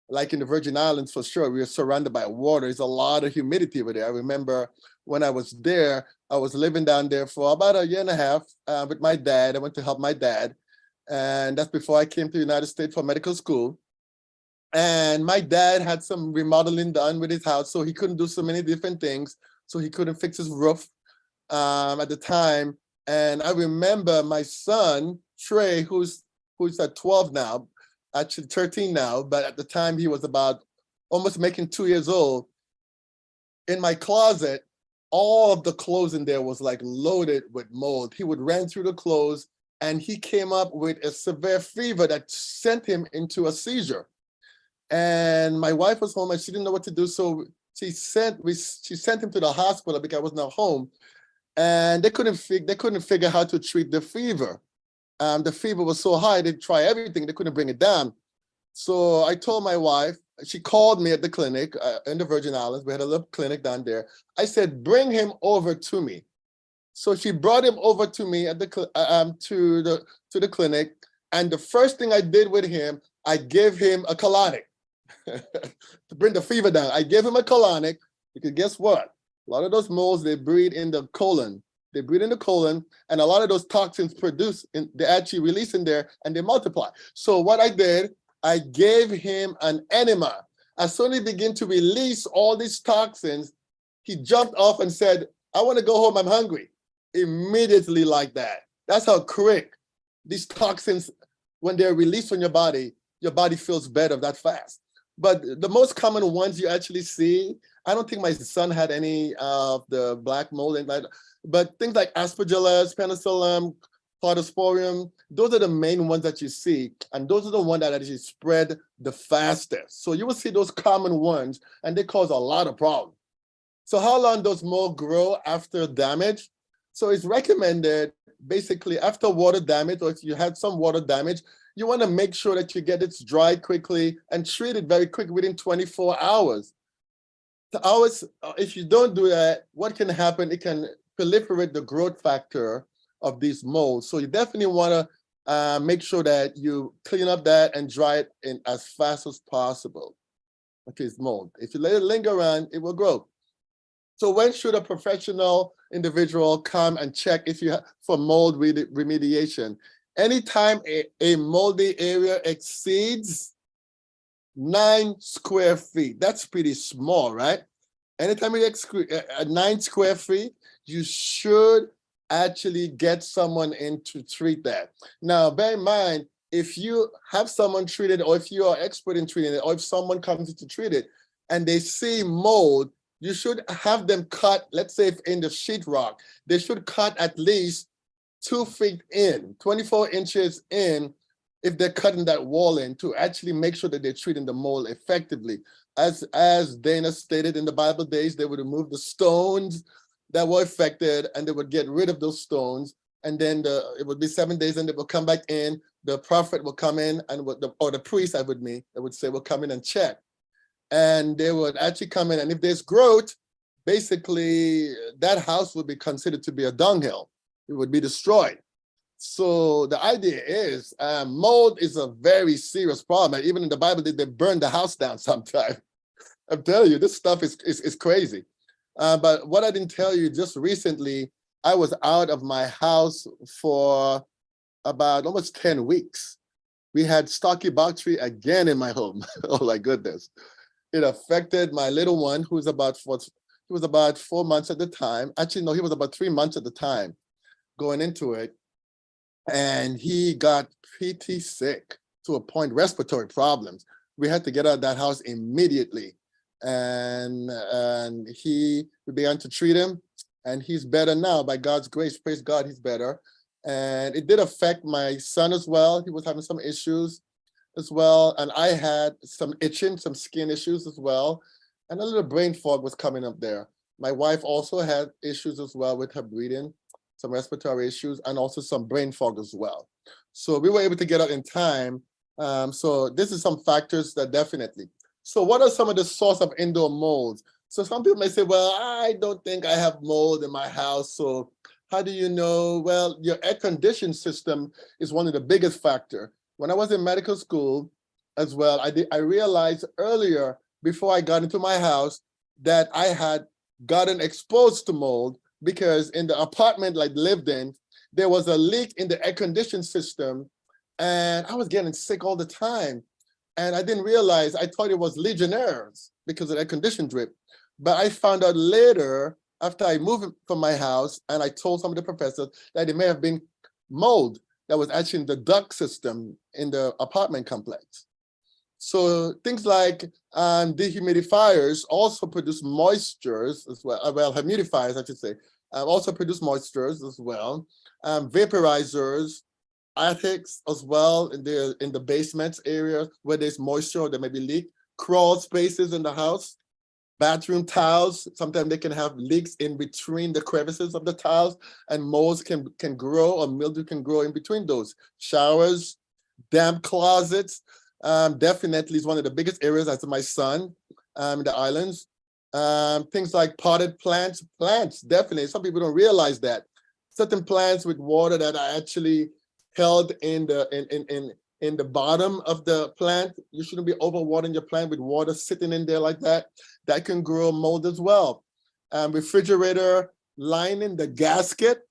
Like in the Virgin Islands, for sure, we are surrounded by water. There's a lot of humidity over there. I remember when I was there, I was living down there for about 1.5 years with my dad. I went to help my dad. And that's before I came to the United States for medical school. And my dad had some remodeling done with his house, so he couldn't do so many different things. So he couldn't fix his roof at the time. And I remember my son, Trey, who's at 12 now, actually 13 now, but at the time he was about almost making 2 years old. In my closet, all of the clothes in there was like loaded with mold. He would run through the clothes, and he came up with a severe fever that sent him into a seizure. And my wife was home and she didn't know what to do. So she sent him to the hospital because I was not home. And they couldn't figure how to treat the fever. The fever was so high, they tried everything, they couldn't bring it down. So I told my wife, she called me at the clinic in the Virgin Islands. We had a little clinic down there. I said, bring him over to me. So she brought him over to me at the to the clinic. And the first thing I did with him, I gave him a colonic to bring the fever down. I gave him a colonic because guess what? A lot of those molds, they breed in the colon. They breed in the colon, and a lot of those toxins they actually release in there and they multiply. So what I did, I gave him an enema. As soon as he began to release all these toxins, he jumped off and said, I want to go home, I'm hungry. Immediately like that. That's how quick these toxins, when they're released from your body feels better that fast. But the most common ones you actually see, I don't think my son had any of the black mold, but things like aspergillus, penicillium, cladosporium, those are the main ones that you see. And those are the ones that actually spread the fastest. So you will see those common ones, and they cause a lot of problems. So how long does mold grow after damage? So it's recommended basically after water damage, or if you had some water damage, you want to make sure that you get it dried quickly and treat it very quick within 24 hours. If you don't do that, what can happen? It can proliferate the growth factor of these molds. So you definitely want to make sure that you clean up that and dry it in as fast as possible. Okay, it's mold. If you let it linger around, it will grow. So when should a professional individual come and check if you for mold remediation? Anytime a moldy area exceeds 9 square feet, that's pretty small, right? Anytime it exceeds 9 square feet, you should actually get someone in to treat that. Now, bear in mind, if you have someone treat it, or if you are expert in treating it, or if someone comes in to treat it and they see mold, you should have them cut, let's say if in the sheetrock, they should cut at least 2 feet in, 24 inches in, if they're cutting that wall in, to actually make sure that they're treating the mold effectively. As Dana stated in the Bible days, they would remove the stones that were affected and they would get rid of those stones. And then it would be 7 days and they will come back in. The prophet will come in and or the priest, I would say, will come in and check. And they would actually come in, and if there's growth, basically that house would be considered to be a dunghill. It would be destroyed. So the idea is mold is a very serious problem. And even in the Bible, they burn the house down sometimes. I'm telling you, this stuff is crazy. But what I didn't tell you, just recently, I was out of my house for about almost 10 weeks. We had stocky bog tree again in my home. Oh my goodness. It affected my little one, who was about 4 months at the time. Actually, no, he was about 3 months at the time going into it. And he got pretty sick to a point, respiratory problems. We had to get out of that house immediately. And we began to treat him, and he's better now by God's grace. Praise God, he's better. And it did affect my son as well. He was having some issues as well. And I had some itching, some skin issues as well. And a little brain fog was coming up there. My wife also had issues as well with her breathing, some respiratory issues, and also some brain fog as well. So we were able to get out in time. So this is some factors that definitely. So what are some of the source of indoor molds? So some people may say, well, I don't think I have mold in my house. So how do you know? Well, your air conditioning system is one of the biggest factor. When I was in medical school as well, I realized earlier, before I got into my house, that I had gotten exposed to mold, because in the apartment I lived in, there was a leak in the air conditioning system, and I was getting sick all the time. And I didn't realize, I thought it was Legionnaires because of air condition drip. But I found out later, after I moved from my house, and I told some of the professors that it may have been mold that was actually in the duct system in the apartment complex. So things like dehumidifiers also produce moistures as well. Well, humidifiers, I should say, also produce moistures as well. Vaporizers, attics as well in the basements area where there's moisture or there may be leak. Crawl spaces in the house. Bathroom tiles, sometimes they can have leaks in between the crevices of the tiles, and molds can grow, or mildew can grow in between those. Showers, damp closets, definitely is one of the biggest areas, as my son in the islands. Things like potted plants, definitely. Some people don't realize that. Certain plants with water that are actually held in the bottom of the plant. You shouldn't be overwatering your plant with water sitting in there like that. That can grow mold as well. Refrigerator lining, the gasket.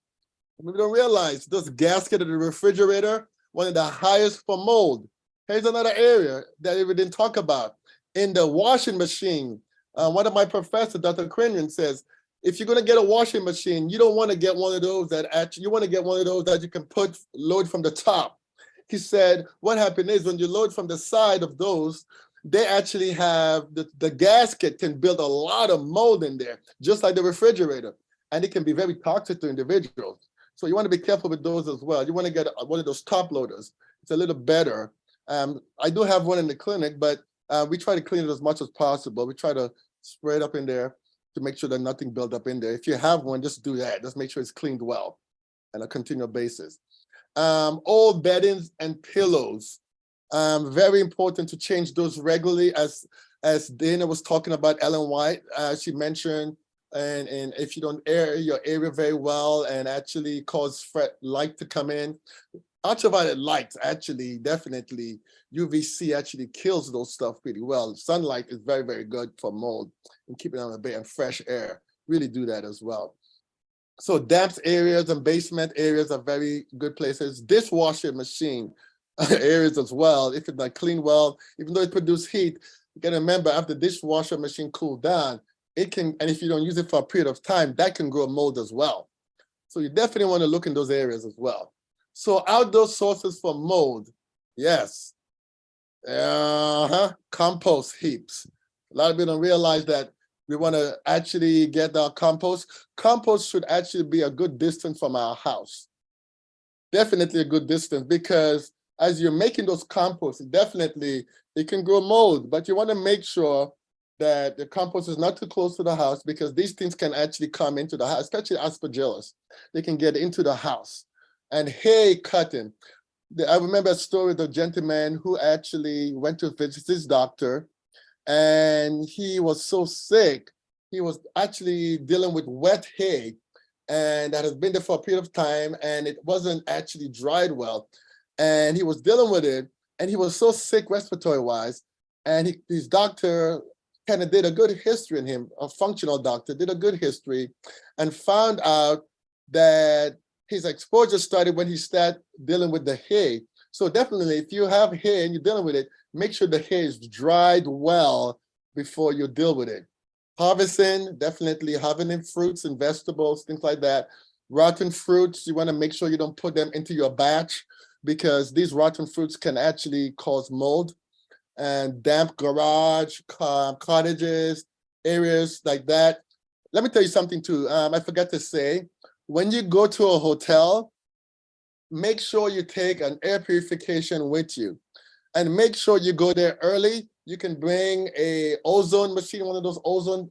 We don't realize this gasket of the refrigerator, one of the highest for mold. Here's another area that we didn't talk about. In the washing machine, one of my professors, Dr. Crinion, says, if you're going to get a washing machine, you don't want to get one of those you want to get one of those that you can load from the top. He said, what happened is when you load from the side of those, they actually have the gasket can build a lot of mold in there, just like the refrigerator. And it can be very toxic to individuals. So you want to be careful with those as well. You want to get one of those top loaders. It's a little better. I do have one in the clinic, but we try to clean it as much as possible. We try to spray it up in there to make sure that nothing built up in there. If you have one, just do that. Just make sure it's cleaned well on a continual basis. Old beddings and pillows. Very important to change those regularly, as Dana was talking about Ellen White. She mentioned, and if you don't air your area very well and actually cause light to come in, ultraviolet light actually definitely UVC actually kills those stuff pretty well. Sunlight is very, very good for mold and keeping it on the bay, and fresh air really do that as well. So damp areas and basement areas are very good places. Dishwasher machine areas as well. If it's not cleaned well, even though it produces heat, you gotta remember after the dishwasher machine cool down, it can, and if you don't use it for a period of time, that can grow mold as well. So you definitely want to look in those areas as well. So outdoor sources for mold, yes. Compost heaps. A lot of people don't realize that we want to actually get our compost. Compost should actually be a good distance from our house. Definitely a good distance, because as you're making those composts, definitely it can grow mold, but you want to make sure that the compost is not too close to the house, because these things can actually come into the house, especially aspergillus. They can get into the house. And hay cutting. I remember a story of a gentleman who actually went to visit his doctor, and he was so sick. He was actually dealing with wet hay, and that has been there for a period of time, and it wasn't actually dried well. And he was dealing with it, and he was so sick respiratory wise, and his doctor kind of did a good history in him, a functional doctor, did a good history, and found out that his exposure started when he started dealing with the hay. So definitely, if you have hay and you're dealing with it, make sure the hay is dried well before you deal with it. Harvesting, definitely harvesting fruits and vegetables, things like that. Rotten fruits, you want to make sure you don't put them into your batch, because these rotten fruits can actually cause mold. And damp garage, cottages, areas like that. Let me tell you something too. I forgot to say, when you go to a hotel, make sure you take an air purification with you, and make sure you go there early. You can bring a ozone machine, one of those ozone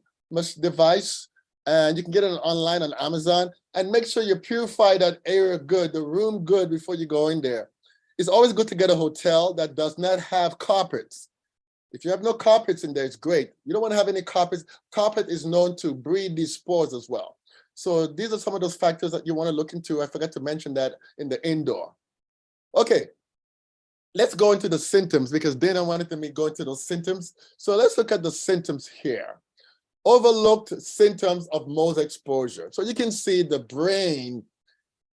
device, and you can get it online on Amazon, and make sure you purify that area good, the room good, before you go in there. It's always good to get a hotel that does not have carpets. If you have no carpets in there, it's great. You don't want to have any carpets. Carpet is known to breed these spores as well. So these are some of those factors that you want to look into. I forgot to mention that in the indoor. Okay, let's go into the symptoms, because Dana wanted me to go into those symptoms. So let's look at the symptoms here. Overlooked symptoms of mold exposure. So you can see the brain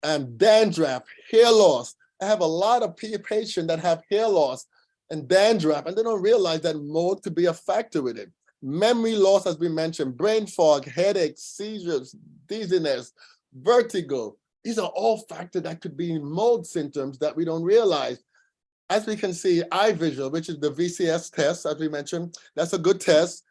and dandruff, hair loss. I have a lot of patients that have hair loss, and dandruff, and they don't realize that mold could be a factor with it. Memory loss, as we mentioned, brain fog, headaches, seizures, dizziness, vertigo. These are all factors that could be mold symptoms that we don't realize. As we can see, eye visual, which is the VCS test, as we mentioned, that's a good test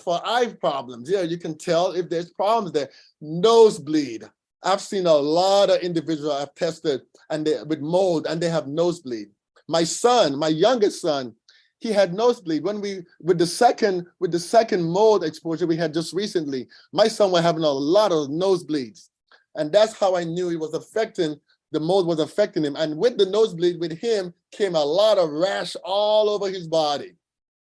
for eye problems. Yeah, you can tell if there's problems there. Nosebleed. I've seen a lot of individuals I've tested and with mold, and they have nosebleed. My son, my youngest son, he had nosebleed. When with the second mold exposure we had just recently, my son was having a lot of nosebleeds, and that's how I knew he was affecting. The mold was affecting him, and with the nosebleed, with him came a lot of rash all over his body.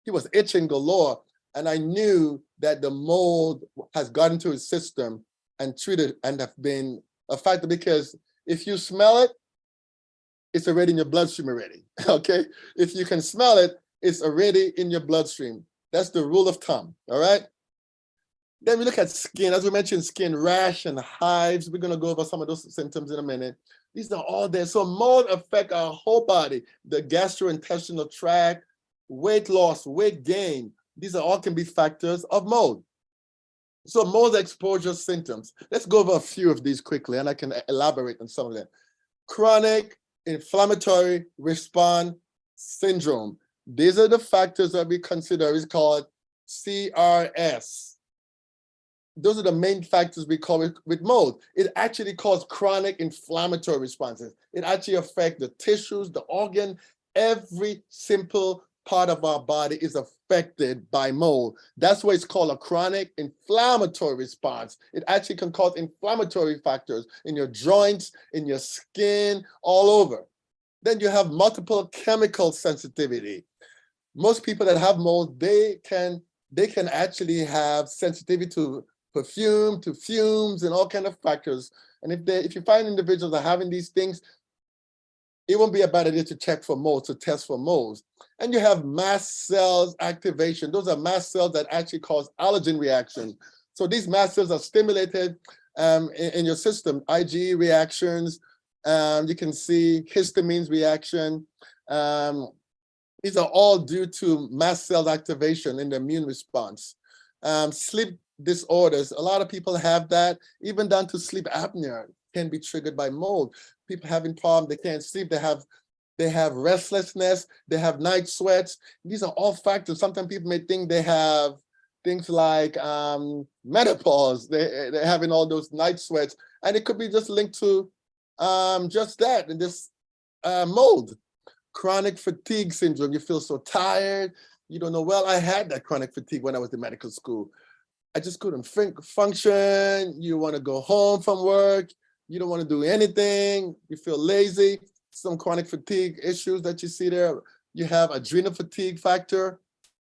He was itching galore, and I knew that the mold has gotten into his system and treated and have been a factor, because if you smell it, it's already in your bloodstream already, okay? If you can smell it, it's already in your bloodstream. That's the rule of thumb, all right? Then we look at skin. As we mentioned, skin rash and hives. We're gonna go over some of those symptoms in a minute. These are all there. So mold affect our whole body, the gastrointestinal tract, weight loss, weight gain. These are all can be factors of mold. So mold exposure symptoms. Let's go over a few of these quickly, and I can elaborate on some of them. Chronic inflammatory response syndrome. These are the factors that we consider is called CRS. Those are the main factors we call it with mold. It actually causes chronic inflammatory responses. It actually affects the tissues, the organ, every simple part of our body is affected by mold. That's why it's called a chronic inflammatory response. It actually can cause inflammatory factors in your joints, in your skin, all over. Then you have multiple chemical sensitivity. Most people that have mold, they can actually have sensitivity to perfume, to fumes, and all kind of factors. And if you find individuals that are having these things, it won't be a bad idea to check for mold, to test for molds. And you have mast cells activation. Those are mast cells that actually cause allergen reaction. So these mast cells are stimulated in your system, IgE reactions. You can see histamines reaction. These are all due to mast cell activation in the immune response. Sleep disorders, a lot of people have that, even down to sleep apnea can be triggered by mold. People having problems, they can't sleep, they have restlessness, they have night sweats. These are all factors. Sometimes people may think they have things like menopause, they're having all those night sweats, and it could be just linked to just that, and this mold. Chronic fatigue syndrome, you feel so tired, you don't know, well, I had that chronic fatigue when I was in medical school. I just couldn't function, you wanna go home from work, you don't wanna do anything, you feel lazy, some chronic fatigue issues that you see there. You have adrenal fatigue factor,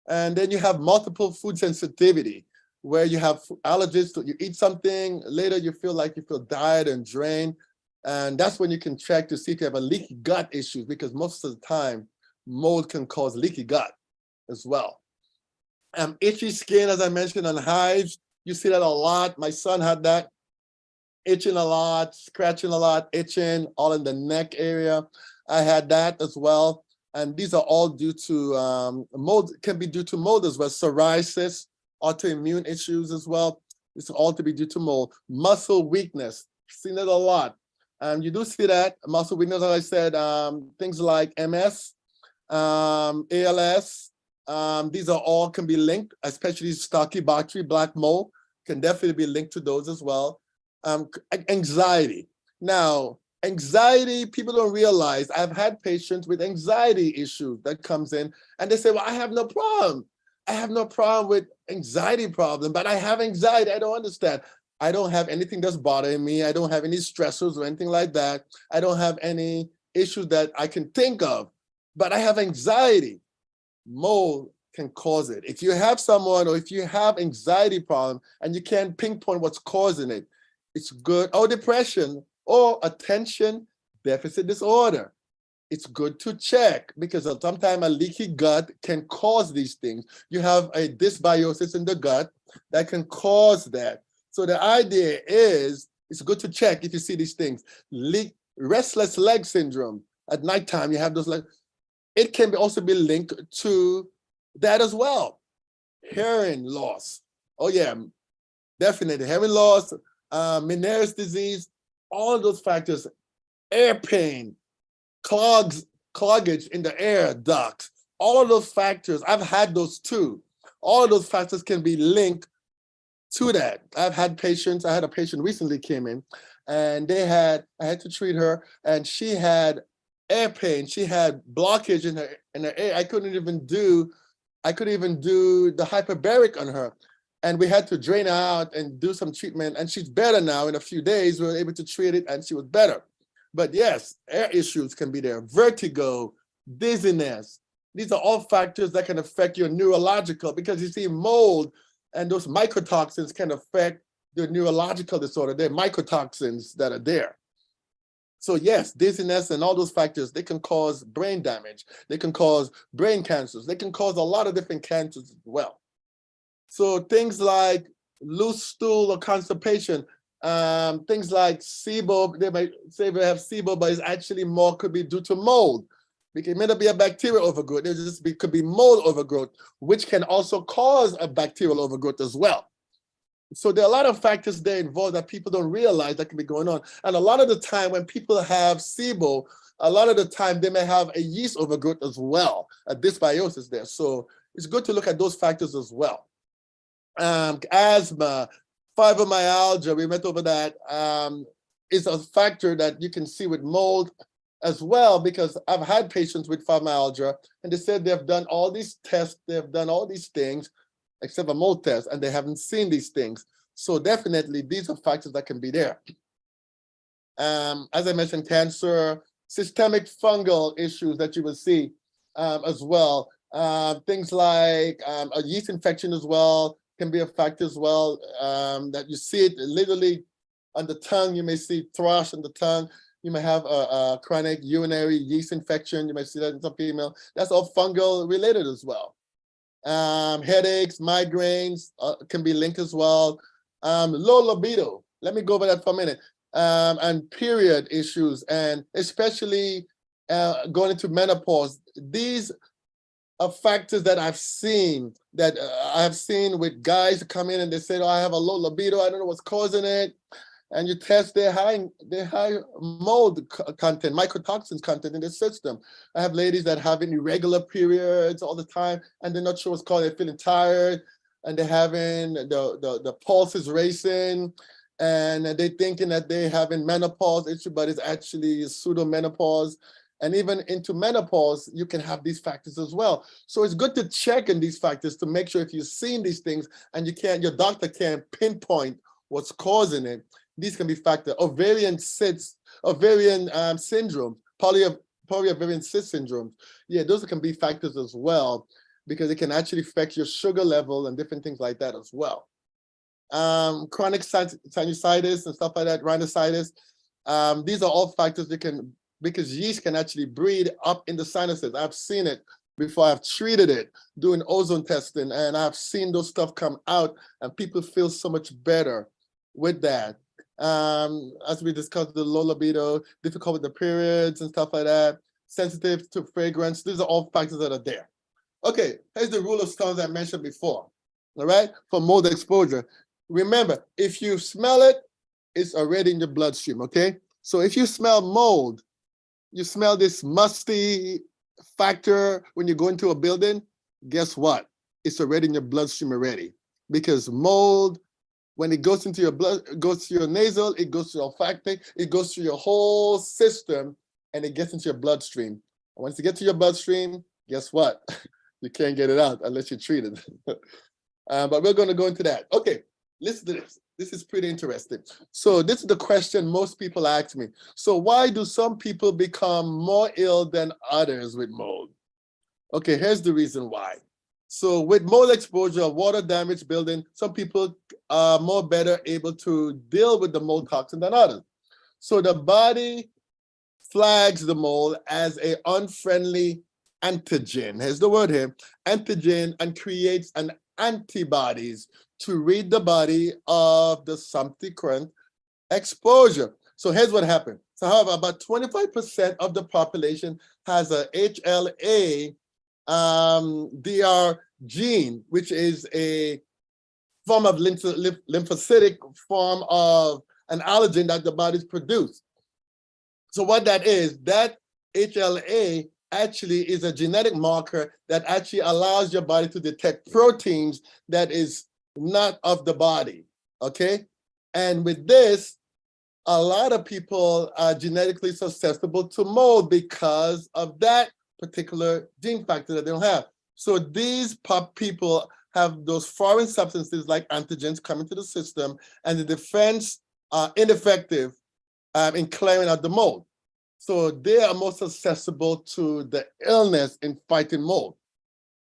and then you have multiple food sensitivity, where you have allergies, so you eat something, later you feel tired and drained. And that's when you can check to see if you have a leaky gut issue, because most of the time, mold can cause leaky gut as well. Itchy skin, as I mentioned, and hives, you see that a lot. My son had that, itching a lot, scratching a lot, itching, all in the neck area. I had that as well. And these are all due to mold, can be due to mold as well. Psoriasis, autoimmune issues as well. It's all to be due to mold. Muscle weakness, seen it a lot. You do see that muscle weakness, as I said, things like MS, ALS, these are all can be linked, especially Stachybotrys, black mold, can definitely be linked to those as well. Anxiety. Now, anxiety, people don't realize, I've had patients with anxiety issues that comes in, and they say, well, I have no problem. I have no problem with anxiety problem, but I have anxiety, I don't understand. I don't have anything that's bothering me. I don't have any stressors or anything like that. I don't have any issues that I can think of, but I have anxiety. Mold can cause it. If you have someone, or if you have anxiety problem and you can't pinpoint what's causing it, it's good, or depression, or attention deficit disorder. It's good to check, because sometimes a leaky gut can cause these things. You have a dysbiosis in the gut that can cause that. So the idea is, it's good to check if you see these things. Restless leg syndrome. At nighttime, you have those legs. it can also be linked to that as well. Hearing loss. Oh yeah, definitely. Hearing loss, Meniere's disease, all those factors, air pain, cloggage in the air ducts, all of those factors, I've had those too. All of those factors can be linked to that. I've had patients, I had a patient recently came in and I had to treat her and she had air pain. She had blockage in her air. I couldn't even do the hyperbaric on her. And we had to drain her out and do some treatment. And she's better now. In a few days, we were able to treat it and she was better. But yes, air issues can be there. Vertigo, dizziness. These are all factors that can affect your neurological, because you see mold and those mycotoxins can affect the neurological disorder. They're mycotoxins that are there. So yes, dizziness and all those factors, they can cause brain damage. They can cause brain cancers. They can cause a lot of different cancers as well. So things like loose stool or constipation, things like SIBO, they might say we have SIBO, but it's actually more could be due to mold. It may not be a bacterial overgrowth, could be mold overgrowth, which can also cause a bacterial overgrowth as well. So there are a lot of factors there involved that people don't realize that can be going on. And a lot of the time when people have SIBO, a lot of the time they may have a yeast overgrowth as well, a dysbiosis there. So it's good to look at those factors as well. Asthma, fibromyalgia, we went over that, is a factor that you can see with mold as well, because I've had patients with fibromyalgia and they said they've done all these tests, they've done all these things, except a mold test, and they haven't seen these things. So definitely these are factors that can be there. As I mentioned, cancer, systemic fungal issues that you will see as well. Things like a yeast infection as well can be a factor as well, that you see it literally on the tongue. You may see thrush on the tongue. You may have a chronic urinary yeast infection. You may see that in some female. That's all fungal related as well. Headaches, migraines can be linked as well. Low libido, let me go over that for a minute. And period issues, and especially going into menopause. These are factors that I've seen with guys who come in and they say, oh, I have a low libido, I don't know what's causing it. And you test their high mold content, mycotoxins content in the system. I have ladies that have irregular periods all the time, and they're not sure what's caused. They're feeling tired, and they're having the pulse is racing, and they're thinking that they're having menopause issue, but it's actually pseudomenopause. And even into menopause, you can have these factors as well. So it's good to check in these factors to make sure if you've seen these things and your doctor can't pinpoint what's causing it. These can be factors. Ovarian cyst syndrome, polyovarian cyst syndrome. Yeah, those can be factors as well, because it can actually affect your sugar level and different things like that as well. Chronic sinusitis and stuff like that, rhinosinusitis. These are all factors that can, because yeast can actually breed up in the sinuses. I've seen it before. I've treated it doing ozone testing, and I've seen those stuff come out, and people feel so much better with that. As we discussed, the low libido, difficult with the periods and stuff like that, sensitive to fragrance. These are all factors that are there. Okay, here's the rule of thumb I mentioned before, all right, for mold exposure. Remember, if you smell it, it's already in your bloodstream, okay? So if you smell mold, you smell this musty factor when you go into a building, guess what? It's already in your bloodstream already, because mold, when it goes into your blood, it goes to your nasal, it goes to your olfactory, it goes through your whole system, and it gets into your bloodstream. And once it gets to your bloodstream, guess what? You can't get it out unless you treat it. But we're going to go into that. Okay, listen to this. This is pretty interesting. So this is the question most people ask me. So why do some people become more ill than others with mold? Okay, here's the reason why. So with mold exposure, water damage building, some people are more better able to deal with the mold toxin than others. So the body flags the mold as an unfriendly antigen. Here's the word here, antigen, and creates an antibodies to rid the body of the subsequent exposure. So here's what happened. So however, about 25% of the population has a HLA DR gene, which is a form of lymphocytic form of an allergen that the body's produce. So what that is, that HLA actually is a genetic marker that actually allows your body to detect proteins that is not of the body, okay? And with this, a lot of people are genetically susceptible to mold because of that particular gene factor that they don't have. So these people have those foreign substances like antigens coming to the system, and the defense are ineffective in clearing out the mold. So they are most susceptible to the illness in fighting mold.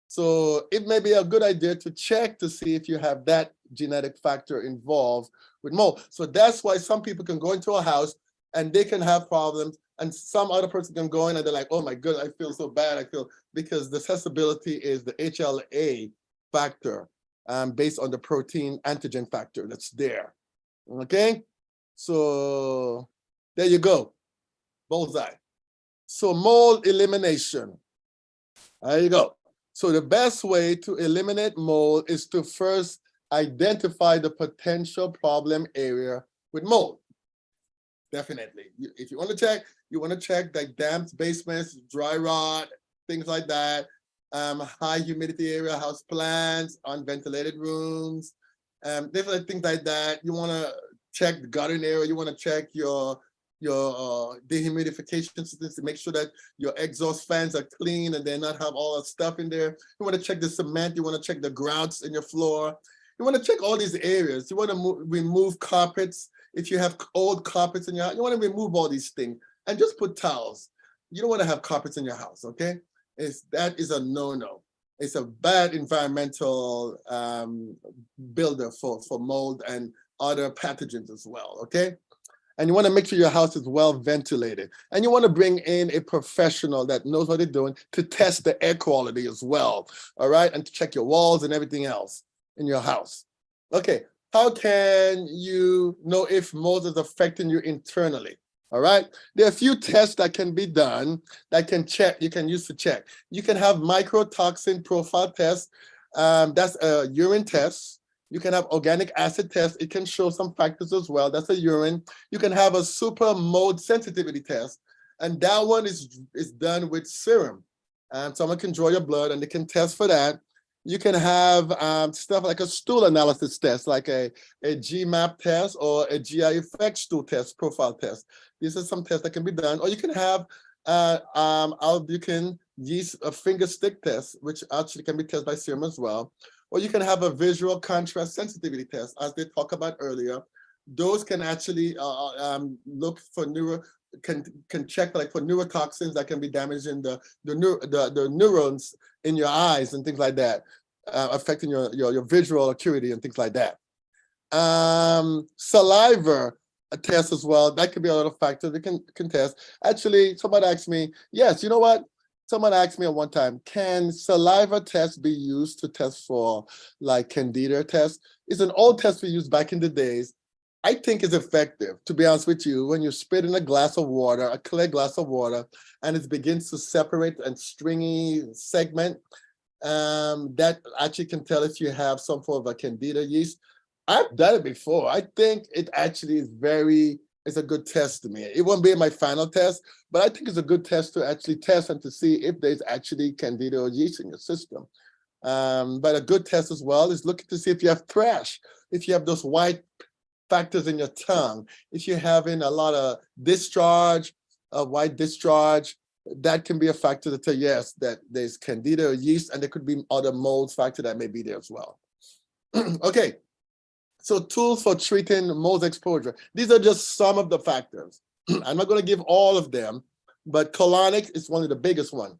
So it may be a good idea to check to see if you have that genetic factor involved with mold. So that's why some people can go into a house and they can have problems, and some other person can go in and they're like, oh my goodness, I feel so bad. Because the susceptibility is the HLA factor based on the protein antigen factor that's there. Okay, so there you go. Bullseye. So mold elimination. There you go. So the best way to eliminate mold is to first identify the potential problem area with mold. Definitely. If you want to check, like damp basements, dry rot, things like that, high humidity area, house plants, unventilated rooms, different things like that. You want to check the garden area. You want to check your dehumidification systems to make sure that your exhaust fans are clean and they not have all that stuff in there. You want to check the cement. You want to check the grouts in your floor. You want to check all these areas. You want to remove carpets. If you have old carpets in your house, you want to remove all these things and just put towels. You don't want to have carpets in your house, okay? That is a no-no. It's a bad environmental builder for mold and other pathogens as well, okay? And you want to make sure your house is well ventilated. And you want to bring in a professional that knows what they're doing to test the air quality as well, all right? And to check your walls and everything else in your house. Okay, how can you know if mold is affecting you internally? All right, there are a few tests that can be done that you can use to check. You can have microtoxin profile test. That's a urine test. You can have organic acid test. It can show some factors as well. That's a urine. You can have a super mold sensitivity test. And that one is done with serum. Someone can draw your blood and they can test for that. You can have stuff like a stool analysis test, like a GMAP test or a GI effect stool test, profile test. These are some tests that can be done. Or you can have albumin yeast a finger stick test, which actually can be tested by serum as well. Or you can have a visual contrast sensitivity test, as they talked about earlier. Those can actually look for can check like for neurotoxins that can be damaging the neurons in your eyes and things like that, affecting your visual acuity and things like that. Saliva test as well. That could be a lot of factors that can test. Actually, somebody asked me, yes, you know what? Someone asked me at one time, can saliva test be used to test for like candida test? It's an old test we used back in the days. I think it's effective, to be honest with you. When you spit in a glass of water, a clear glass of water, and it begins to separate and stringy segment, that actually can tell if you have some form of a candida yeast. I've done it before. I think it actually is it's a good test to me. It won't be my final test, but I think it's a good test to actually test and to see if there's actually candida or yeast in your system. But a good test as well is looking to see if you have thrush, if you have those white factors in your tongue, if you're having a lot of discharge, white discharge, that can be a factor to tell yes that there's candida or yeast, and there could be other mold factor that may be there as well. Okay. So tools for treating mold exposure. These are just some of the factors. I'm not going to give all of them, but colonics is one of the biggest one.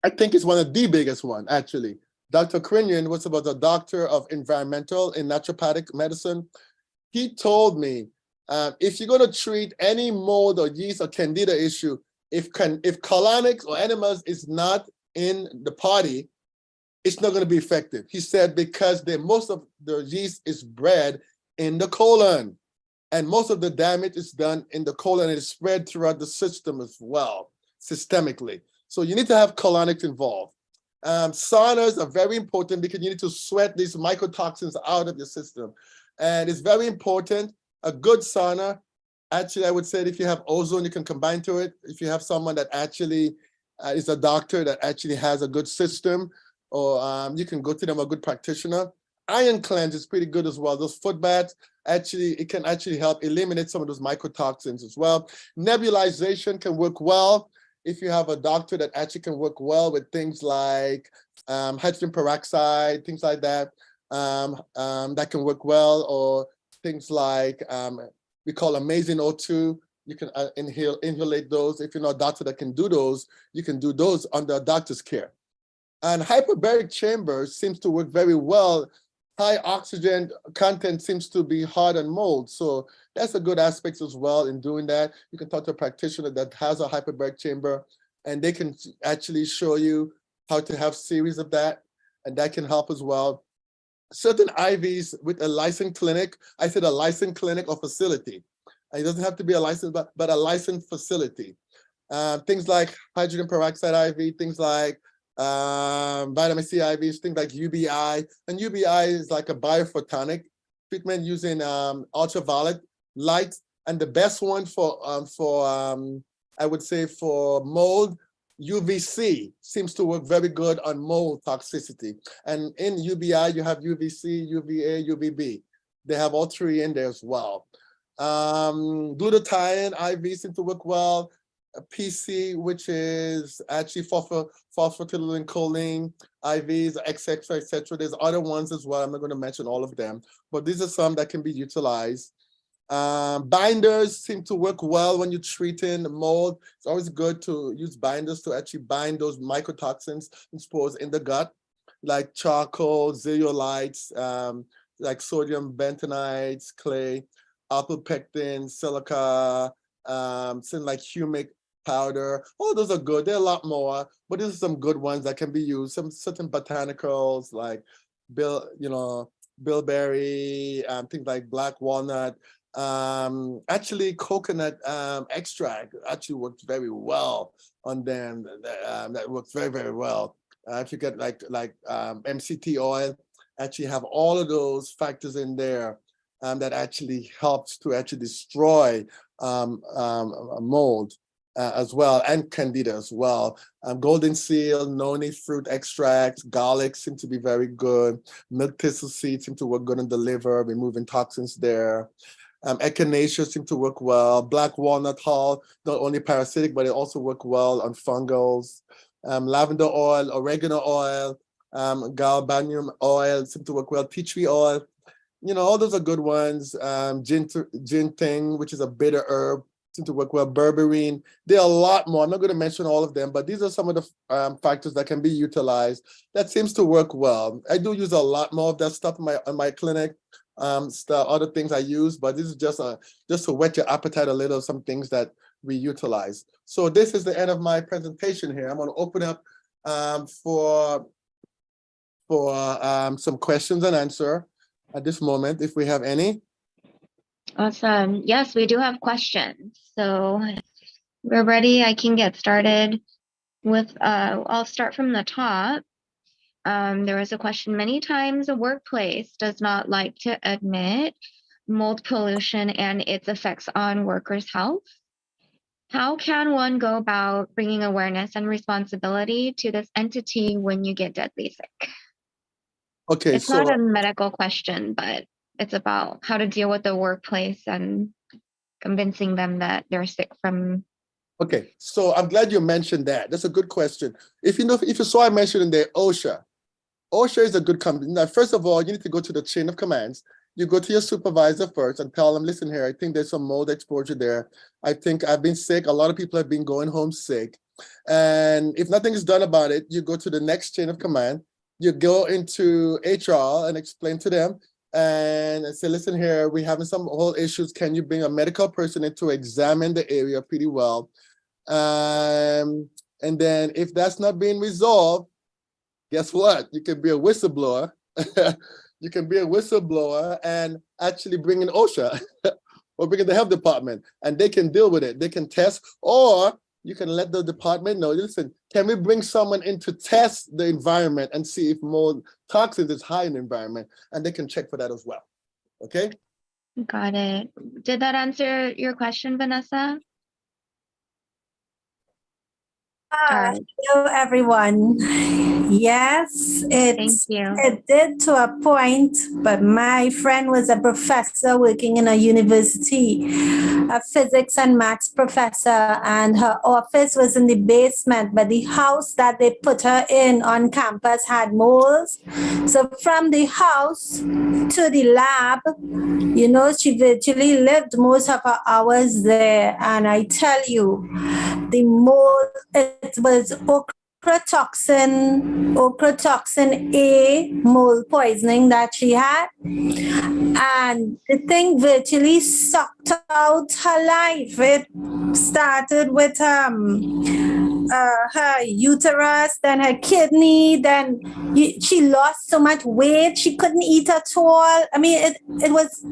I think it's one of the biggest one, actually. Dr. Crinion was about a doctor of environmental and naturopathic medicine. He told me, if you're going to treat any mold or yeast or candida issue, if colonics or enemas is not in the party, it's not going to be effective. He said because most of the yeast is bred in the colon. And most of the damage is done in the colon and it's spread throughout the system as well, systemically. So you need to have colonics involved. Saunas are very important because you need to sweat these mycotoxins out of your system. And it's very important, a good sauna, actually, I would say if you have ozone, you can combine to it. If you have someone that actually is a doctor that actually has a good system, or you can go to them, a good practitioner. Iron cleanse is pretty good as well. Those foot baths, actually, it can actually help eliminate some of those mycotoxins as well. Nebulization can work well if you have a doctor that actually can work well with things like hydrogen peroxide, things like that, that can work well, or things like we call amazing O2. You can inhalate those. If you're not a doctor that can do those, you can do those under a doctor's care. And hyperbaric chambers seems to work very well. High oxygen content seems to be hard on mold. So that's a good aspect as well in doing that. You can talk to a practitioner that has a hyperbaric chamber, and they can actually show you how to have series of that, and that can help as well. Certain IVs with a licensed clinic, I said a licensed clinic or facility. It doesn't have to be a licensed, but a licensed facility. Things like hydrogen peroxide IV, things like vitamin C IVs, things like UBI. And UBI is like a biophotonic treatment using ultraviolet light. And the best one for I would say for mold, UVC seems to work very good on mold toxicity. And in UBI, you have UVC, UVA, UVB. They have all three in there as well. Glutathione IV seems to work well. PC, which is actually phosphatidylcholine IVs, etc., etc. There's other ones as well. I'm not going to mention all of them, but these are some that can be utilized. Binders seem to work well when you're treating mold. It's always good to use binders to actually bind those mycotoxins and spores in the gut, like charcoal, zeolites, like sodium bentonites, clay, apple pectin, silica, something like humic powder. All those are good. There are a lot more, but these are some good ones that can be used. Some certain botanicals like bilberry, things like black walnut. Actually, coconut extract actually works very well on them. That works very, very well. If you get like MCT oil, actually have all of those factors in there that actually helps to actually destroy mold as well, and candida as well. Golden seal, noni fruit extracts, garlic seem to be very good. Milk thistle seed seem to work good on the liver, removing toxins there. Echinacea seem to work well. Black walnut hull, not only parasitic, but it also work well on fungals. Lavender oil, oregano oil, galbanum oil seem to work well. Tea tree oil, all those are good ones. Ginseng, which is a bitter herb, seem to work well. Berberine. There are a lot more. I'm not going to mention all of them, but these are some of the factors that can be utilized that seems to work well. I do use a lot more of that stuff in my clinic. Other things I use, but this is just to whet your appetite a little, some things that we utilize. So this is the end of my presentation here. I'm going to open up for some questions and answer at this moment, if we have any. Awesome. Yes, we do have questions. So we're ready. I can get started with, I'll start from the top. There was a question: many times a workplace does not like to admit mold pollution and its effects on workers' health. How can one go about bringing awareness and responsibility to this entity when you get deadly sick? Okay, it's not a medical question, but it's about how to deal with the workplace and convincing them that they're sick from. Okay, so I'm glad you mentioned that. That's a good question. If you saw I mentioned in there OSHA. OSHA is a good company. Now, first of all, you need to go to the chain of commands. You go to your supervisor first and tell them, listen here, I think there's some mold exposure there. I think I've been sick. A lot of people have been going home sick. And if nothing is done about it, you go to the next chain of command. You go into HR and explain to them and say, listen here, we're having some whole issues. Can you bring a medical person in to examine the area pretty well? And then if that's not being resolved, guess what? You can be a whistleblower. You can be a whistleblower and actually bring in OSHA or bring it to the health department, and they can deal with it. They can test, or you can let the department know, listen, can we bring someone in to test the environment and see if mold toxins is high in the environment, and they can check for that as well. Okay? Got it. Did that answer your question, Vanessa? Hello, everyone. Yes, Thank you. it did to a point, but my friend was a professor working in a university, a physics and maths professor, and her office was in the basement, but the house that they put her in on campus had molds. So from the house to the lab, you know, she virtually lived most of her hours there. And I tell you, the mold, it was ochratoxin A mold poisoning that she had. And the thing virtually sucked out her life. It started with her uterus, then her kidney, then she lost so much weight she couldn't eat at all. I mean, it was,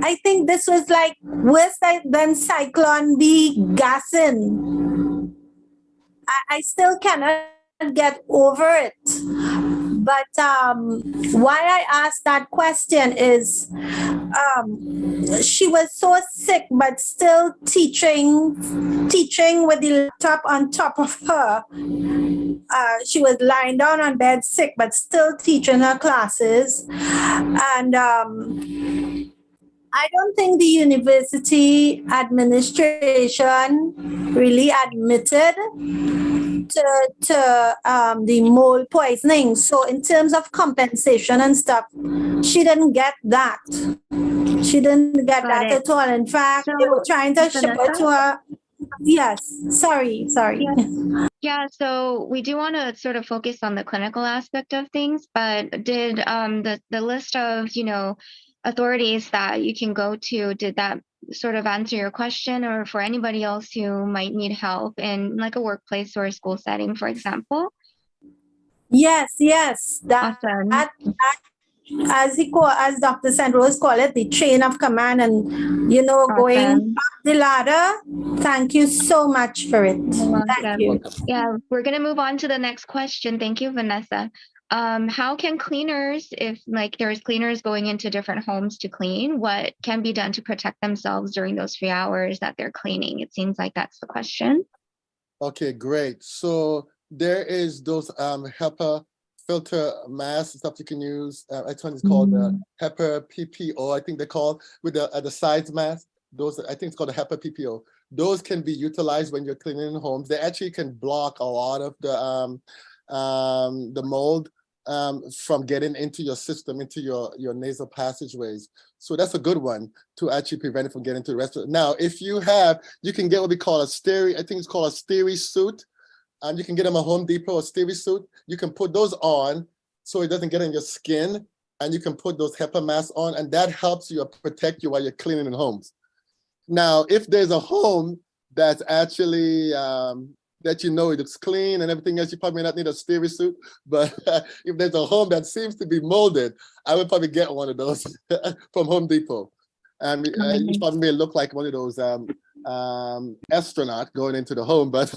I think this was like worse than Cyclone B gassing. I still cannot get over it. But why I asked that question is she was so sick, but still teaching with the laptop on top of her. She was lying down on bed sick, but still teaching her classes. And I don't think the university administration really admitted to the mold poisoning. So in terms of compensation and stuff, she didn't get that. She didn't get that at all. In fact, they were trying to ship her to her. Yes, sorry. Yeah, so we do want to sort of focus on the clinical aspect of things, but did the list of, you know, authorities that you can go to, did that sort of answer your question, or for anybody else who might need help in like a workplace or a school setting, for example? Yes. Awesome. As Dr. Sandrose called it, the chain of command, and you know, going up the ladder. Thank you so much for it. Thank you. Yeah, we're gonna move on to the next question. Thank you, Vanessa. How can cleaners, if like there's cleaners going into different homes to clean, what can be done to protect themselves during those few hours that they're cleaning? It seems like that's the question. Okay, great. So there is those HEPA filter masks stuff you can use. I think it's called HEPA PPO, I think they're called, with the sides mask. Those, I think it's called a HEPA PPO. Those can be utilized when you're cleaning in homes. They actually can block a lot of the mold from getting into your system, into your nasal passageways. So that's a good one to actually prevent it from getting to the rest of it. Now, if you can get what we call a I think it's called a steri suit. You can get them at Home Depot, a steri suit. You can put those on so it doesn't get in your skin, and you can put those HEPA masks on, and that helps you protect you while you're cleaning in homes. Now, if there's a home that's actually that you know it's clean and everything else, you probably may not need a steri suit. But if there's a home that seems to be molded, I would probably get one of those from Home Depot. And you probably may look like one of those astronaut going into the home, but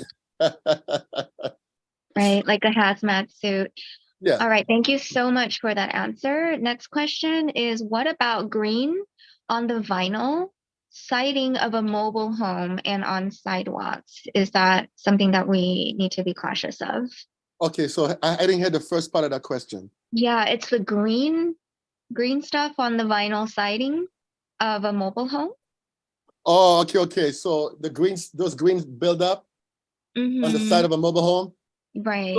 right, like a hazmat suit. Yeah. All right, thank you so much for that answer. Next question is, what about green on the vinyl siding of a mobile home and on sidewalks? Is that something that we need to be cautious of? Okay, so I didn't hear the first part of that question. Yeah, it's the green stuff on the vinyl siding of a mobile home. Oh, okay. So those greens build up on the side of a mobile home. Right.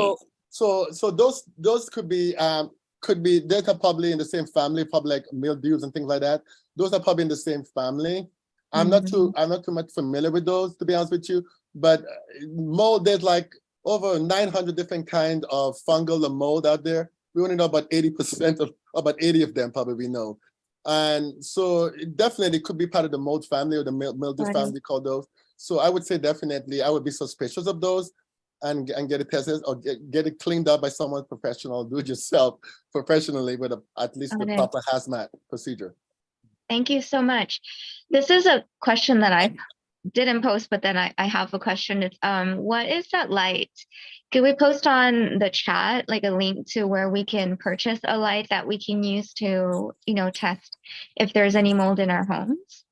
So those could be they're probably in the same family, probably like mildews and things like that. Those are probably in the same family. I'm not too much familiar with those, to be honest with you. But mold, there's like over 900 different kinds of fungal mold out there. We only know about 80% of about 80 of them probably we know. And so it definitely could be part of the mold family or the mildew family, we call those. So I would say definitely I would be suspicious of those and get it tested or get it cleaned up by someone professional. Do it yourself professionally with at least the proper hazmat procedure. Thank you so much. This is a question that I didn't post, but then I have a question. It's what is that light? Can we post on the chat like a link to where we can purchase a light that we can use to, test if there's any mold in our homes?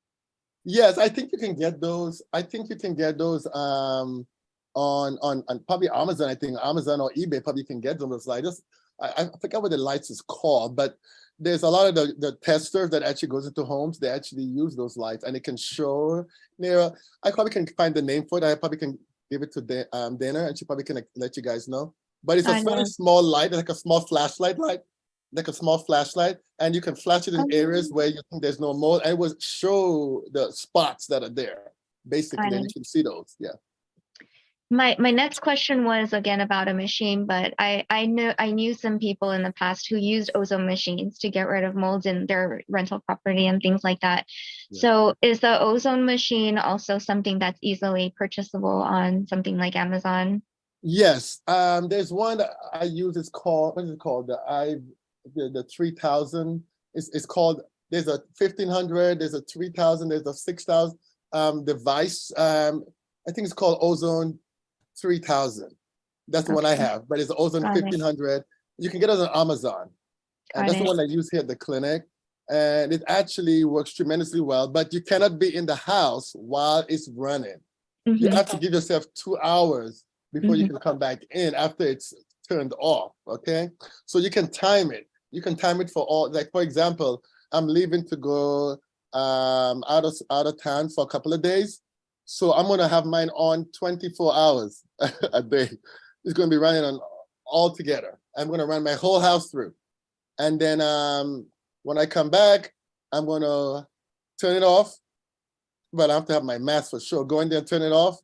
Yes, I think you can get those. I think you can get those on probably Amazon. I think Amazon or eBay probably can get those lights. I forget what the lights is called, but there's a lot of the testers that actually goes into homes. They actually use those lights, and it can show. I probably can find the name for it. I probably can give it to Dana, and she probably can let you guys know. But it's a very small light, like a small flashlight light, and you can flash it in areas where you think there's no mold, and it will show the spots that are there, basically, and you can see those. Yeah. My next question was again about a machine, but I knew some people in the past who used ozone machines to get rid of molds in their rental property and things like that. Yeah. So is the ozone machine also something that's easily purchasable on something like Amazon? Yes. There's one that I use. It's called, what is it called? The 3000. It's called, there's a 1500, there's a 3000, there's a 6000 device. I think it's called Ozone 3000. That's the one I have, but it's Ozone 1500. You can get it on Amazon. And that's the one I use here at the clinic. And it actually works tremendously well, but you cannot be in the house while it's running. Mm-hmm. You have to give yourself 2 hours before you can come back in after it's turned off, okay? So you can time it. You can time it for all, like for example, I'm leaving to go out of town for a couple of days. So I'm gonna have mine on 24 hours a day. It's gonna be running on all together. I'm gonna run my whole house through. And then when I come back, I'm gonna turn it off, but I have to have my mask for sure. Go in there and turn it off,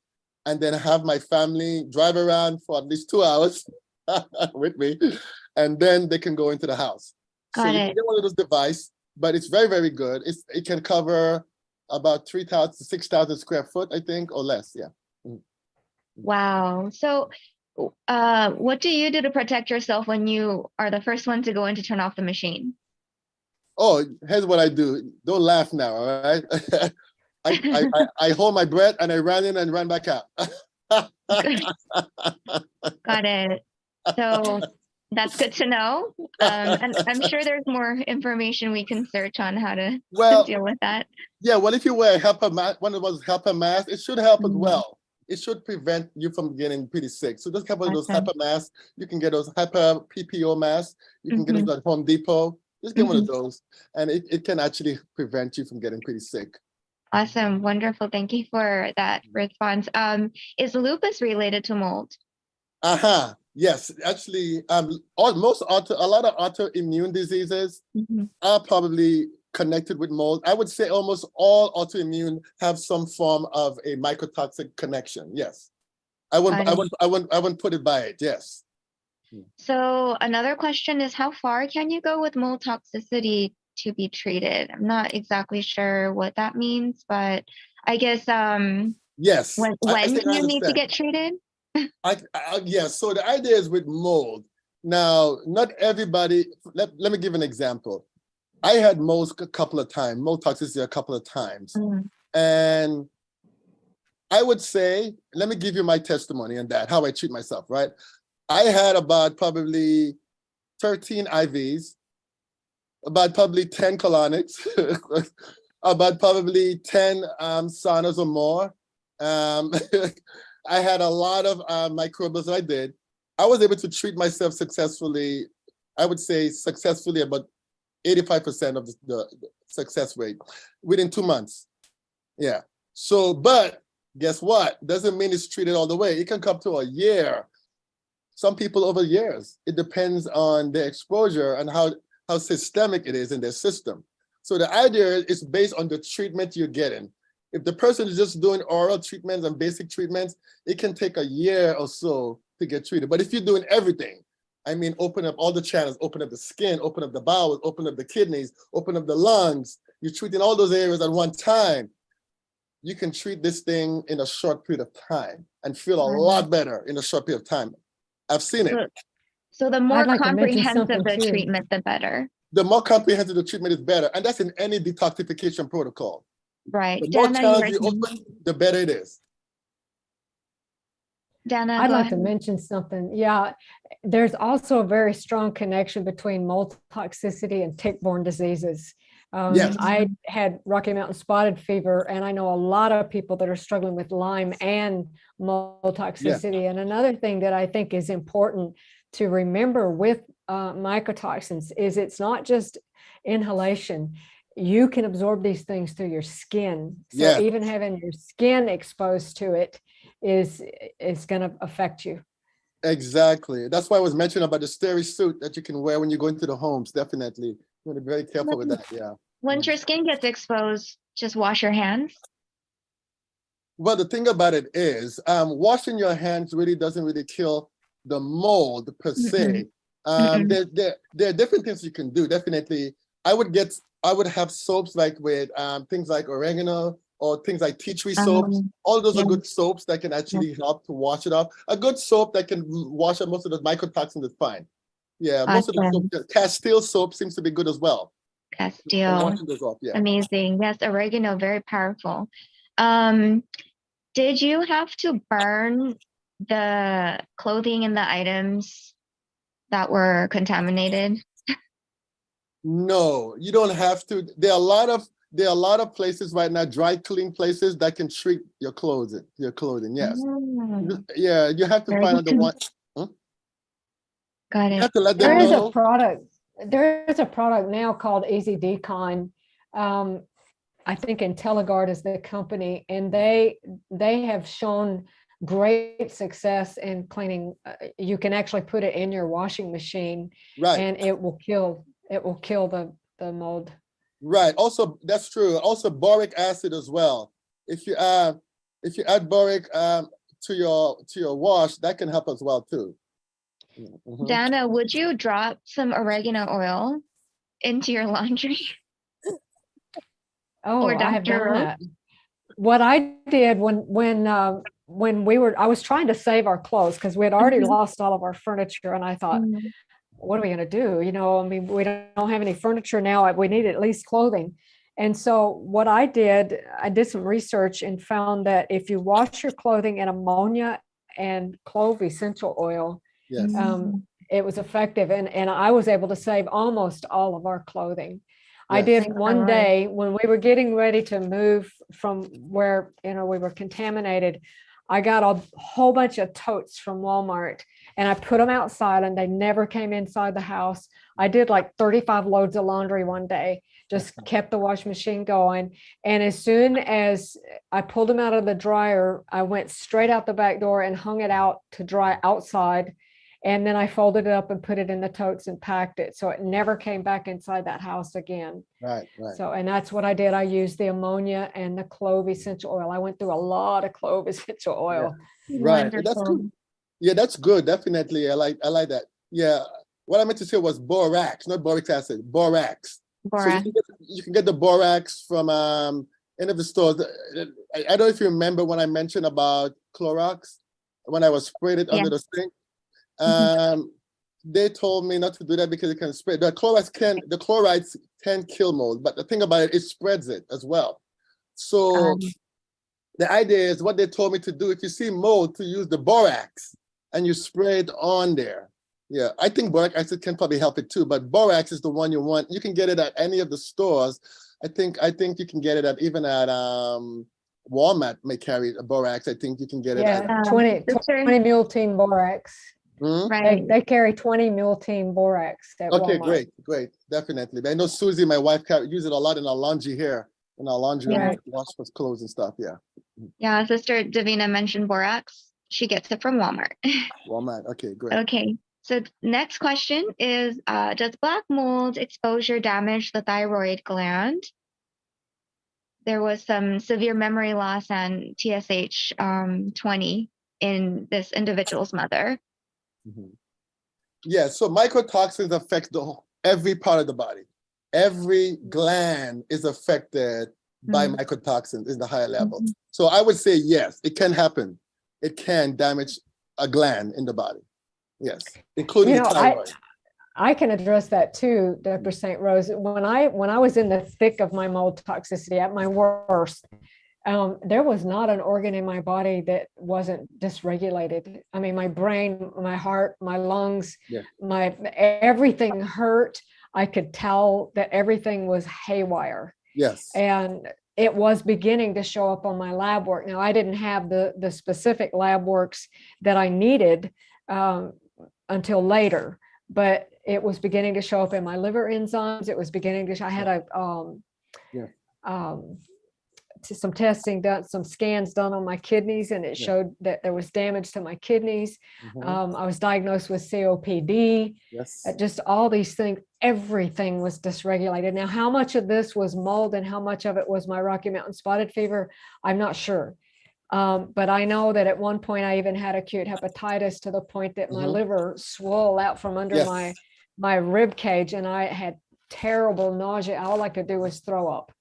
and then have my family drive around for at least 2 hours with me, and then they can go into the house. So you can get one of those devices, but it's very, very good. It can cover about 3,000 to 6,000 square foot, I think, or less. Yeah. Mm-hmm. Wow. So what do you do to protect yourself when you are the first one to go in to turn off the machine? Oh, here's what I do. Don't laugh now, all right? I hold my breath and I run in and run back out. Got it. So that's good to know. And I'm sure there's more information we can search on how to deal with that. Yeah, well, if you wear a HEPA mask, one of those HEPA masks, it should help as well. It should prevent you from getting pretty sick. So just have one of those HEPA masks. You can get those HEPA PPO masks. You can get those at Home Depot. Just get one of those, and it can actually prevent you from getting pretty sick. Awesome. Wonderful. Thank you for that response. Is lupus related to mold? Yes, actually, a lot of autoimmune diseases are probably connected with mold. I would say almost all autoimmune have some form of a mycotoxic connection. Yes, I wouldn't put it by it. Yes. So another question is, how far can you go with mold toxicity to be treated? I'm not exactly sure what that means, but I guess yes. When do you need to get treated? Yes. So the idea is with mold. Now, not everybody. Let me give an example. I had mold toxicity a couple of times, and I would say, let me give you my testimony on that, how I treat myself. Right. I had about probably 13 IVs, about probably 10 colonics, about probably 10 saunas or more. I had a lot of microbials that I did. I was able to treat myself successfully. I would say successfully about 85% of the success rate within 2 months. Yeah. So, but guess what? Doesn't mean it's treated all the way. It can come to a year. Some people over years. It depends on their exposure and how systemic it is in their system. So the idea is based on the treatment you're getting. If the person is just doing oral treatments and basic treatments, it can take a year or so to get treated. But if you're doing everything, I mean, open up all the channels, open up the skin, open up the bowels, open up the kidneys, open up the lungs, you're treating all those areas at one time, you can treat this thing in a short period of time and feel a lot better in a short period of time. I've seen it. So the more comprehensive the treatment, the better. the more comprehensive the treatment is better. And that's in any detoxification protocol. Right. The more Dana, channels you open, the better it is. Dana, I'd go like ahead. to mention something. Yeah, there's also a very strong connection between mold toxicity and tick-borne diseases. Yes. I had Rocky Mountain spotted fever, and I know a lot of people that are struggling with Lyme and mold toxicity. And another thing that I think is important to remember with mycotoxins is it's not just inhalation. You can absorb these things through your skin. So Yes. even having your skin exposed to it is going to affect you. Exactly. That's why I was mentioning about the steri suit that you can wear when you go into the homes. Definitely. You want to be very careful with that. Yeah. Once your skin gets exposed, just wash your hands. Well, the thing about it is, washing your hands really doesn't really kill the mold per se. There are different things you can do. Definitely, I would have soaps like with things like oregano or things like tea tree soaps. All of those are good soaps that can actually help to wash it off. A good soap that can wash out most of the mycotoxins is fine. Yeah, most of the soap, Castile soap seems to be good as well. Castile, washing those off, yeah. Amazing. Yes, oregano, very powerful. Did you have to burn the clothing and the items that were contaminated? No, you don't have to. There are a lot of places right now, dry clean places that can treat your clothing. Yes. Yeah, you have to Very find out the good. one. Huh? Got You it. have to let There them is a know. product. There is a product now called Easy Decon. I think IntelliGuard is the company, and they have shown great success in cleaning. You can actually put it in your washing machine, Right. and it will kill the mold. Right. Also, that's true. Also, boric acid as well. If you add boric to your wash, that can help as well too. Dana, would you drop some oregano oil into your laundry? Oh, Or I have Dr. done Rose? that. What I did when I was trying to save our clothes because we had already lost all of our furniture, and I thought, what are we going to do? I mean, we don't have any furniture now. We need at least clothing. And so what I did some research and found that if you wash your clothing in ammonia and clove essential oil, Yes. it was effective. And I was able to save almost all of our clothing. I Yes. did Thank one God. day when we were getting ready to move from where, we were contaminated. I got a whole bunch of totes from Walmart and I put them outside and they never came inside the house. I did like 35 loads of laundry one day, just kept the washing machine going. And as soon as I pulled them out of the dryer, I went straight out the back door and hung it out to dry outside. And then I folded it up and put it in the totes and packed it. So it never came back inside that house again. Right. So, and that's what I did. I used the ammonia and the clove essential oil. I went through a lot of clove essential oil. Right. That's Wonderful. good. Yeah, that's good. Definitely. I like that. Yeah. What I meant to say was borax, not boric acid, borax. Borax. So you can get the borax from any of the stores. I don't know if you remember when I mentioned about Clorox, when I was sprayed it under the sink. They told me not to do that because it can spread. The chlorides can kill mold, but the thing about it spreads it as well. So the idea is what they told me to do. If you see mold, to use the borax and you spray it on there. Yeah, I think boric acid can probably help it too, but borax is the one you want. You can get it at any of the stores. I think you can get it even at Walmart may carry a borax. I think you can get it at 20 mule team borax. Right. They carry 20 mule team borax at Okay, Walmart. great, definitely. I know Susie, my wife, use it a lot in our laundry here, in our laundry room, wash for clothes and stuff. Yeah. Yeah, Sister Davina mentioned borax. She gets it from Walmart. Walmart. Okay, great. Okay. So next question is, does black mold exposure damage the thyroid gland? There was some severe memory loss and TSH 20 in this individual's mother. Yeah, so mycotoxins affect every part of the body. Every gland is affected by mycotoxins in the higher level. So I would say yes, it can happen. It can damage a gland in the body. Yes, including the thyroid. I can address that too, Dr. St. Rose. When I was in the thick of my mold toxicity at my worst, there was not an organ in my body that wasn't dysregulated. I mean, my brain, my heart, my lungs, Yeah. my everything hurt. I could tell that everything was haywire. Yes. And it was beginning to show up on my lab work. Now, I didn't have the specific lab works that I needed until later, but it was beginning to show up in my liver enzymes. It was beginning to show, I had some testing done, some scans done on my kidneys, and it showed that there was damage to my kidneys. I was diagnosed with COPD. Yes. Just all these things, everything was dysregulated. Now, how much of this was mold and how much of it was my Rocky Mountain spotted fever, I'm not sure. But I know that at one point I even had acute hepatitis to the point that my liver swelled out from under my rib cage, and I had terrible nausea. All I could do was throw up.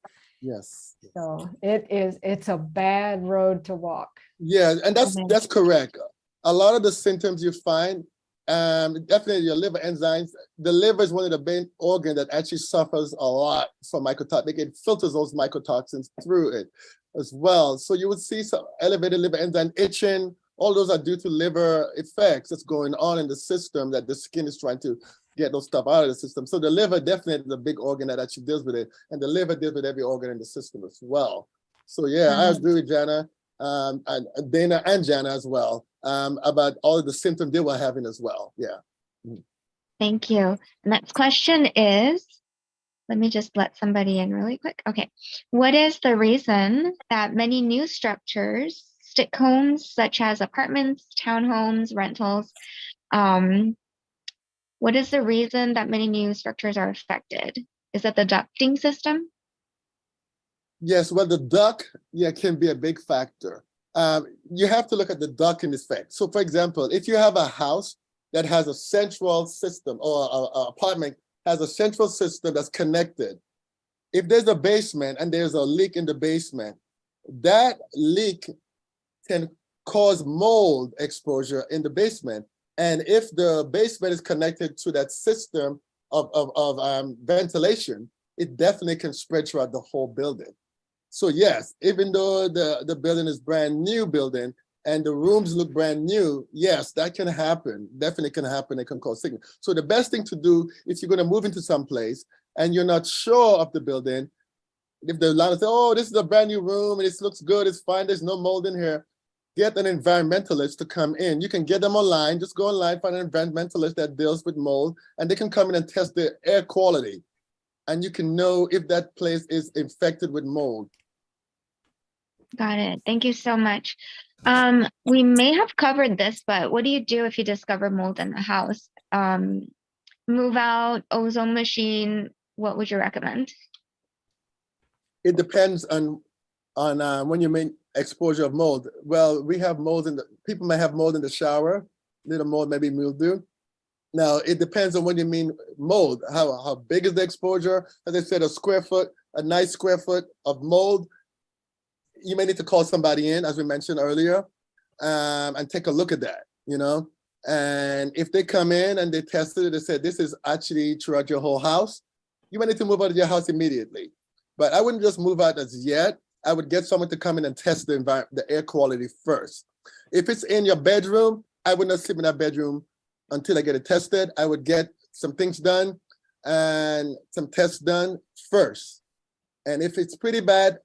Yes. So it's a bad road to walk. Yeah, and that's correct. A lot of the symptoms you find, definitely your liver enzymes. The liver is one of the main organs that actually suffers a lot from mycotoxins. It filters those mycotoxins through it as well. So you would see some elevated liver enzyme itching. All those are due to liver effects that's going on in the system that the skin is trying to get those stuff out of the system. So the liver definitely is a big organ that actually deals with it. And the liver deals with every organ in the system as well. So yeah, I agree with Jana, and Dana and Jana as well, about all of the symptoms they were having as well. Yeah. Thank you. Next question is, let me just let somebody in really quick. Okay. What is the reason that many new structures, stick homes such as apartments, townhomes, rentals, what is the reason that many new structures are affected? Is that the ducting system? Yes, well, the duct, can be a big factor. You have to look at the ducting effect. So for example, if you have a house that has a central system, or an apartment has a central system that's connected, if there's a basement and there's a leak in the basement, that leak can cause mold exposure in the basement. And if the basement is connected to that system of ventilation, it definitely can spread throughout the whole building. So yes, even though the building is brand new building and the rooms look brand new, yes, that can happen. Definitely can happen. It can cause sickness. So the best thing to do if you're going to move into some place and you're not sure of the building, if the landlord says, oh, this is a brand new room and it looks good, it's fine, there's no mold in here, get an environmentalist to come in. You can get them online, just go online, find an environmentalist that deals with mold, and they can come in and test the air quality. And you can know if that place is infected with mold. Got it. Thank you so much. We may have covered this, but what do you do if you discover mold in the house? Move out, ozone machine, what would you recommend? It depends on when you mean exposure of mold. Well, we have mold people may have mold in the shower, little mold, maybe mildew. Now, it depends on what you mean mold. How big is the exposure? As I said, a nice square foot of mold, you may need to call somebody in, as we mentioned earlier, and take a look at that, And if they come in and they tested it, they said, this is actually throughout your whole house, you might need to move out of your house immediately. But I wouldn't just move out as yet. I would get someone to come in and test the air quality first. If it's in your bedroom, I would not sleep in that bedroom until I get it tested. I would get some things done and some tests done first. And if it's pretty bad,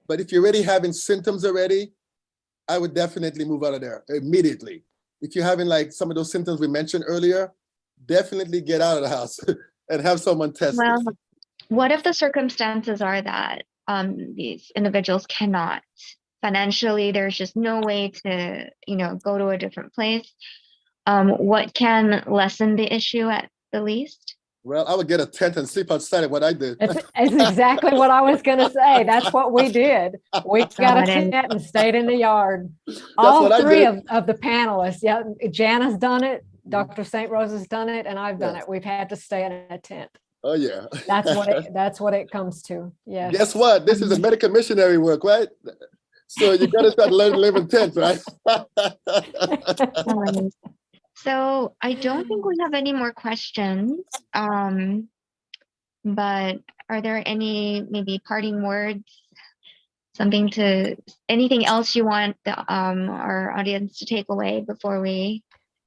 but if you're already having symptoms already, I would definitely move out of there immediately. If you're having like some of those symptoms we mentioned earlier, definitely get out of the house and have someone test it. Well, what if the circumstances are that these individuals cannot financially, there's just no way to, go to a different place? What can lessen the issue at the least? Well, I would get a tent and sleep outside. What I did. It's exactly what I was going to say. That's what we did. We got a tent and stayed in the yard. All three of the panelists. Yeah, Jana's done it. Dr. St. Rose has done it, and I've done it. We've had to stay in a tent. Oh yeah. That's what it comes to. Yes. Guess what? This is a medical missionary work, right? So you got to start learning to live in tents, right? So I don't think we have any more questions. But are there any maybe parting words? Anything else you want our audience to take away before we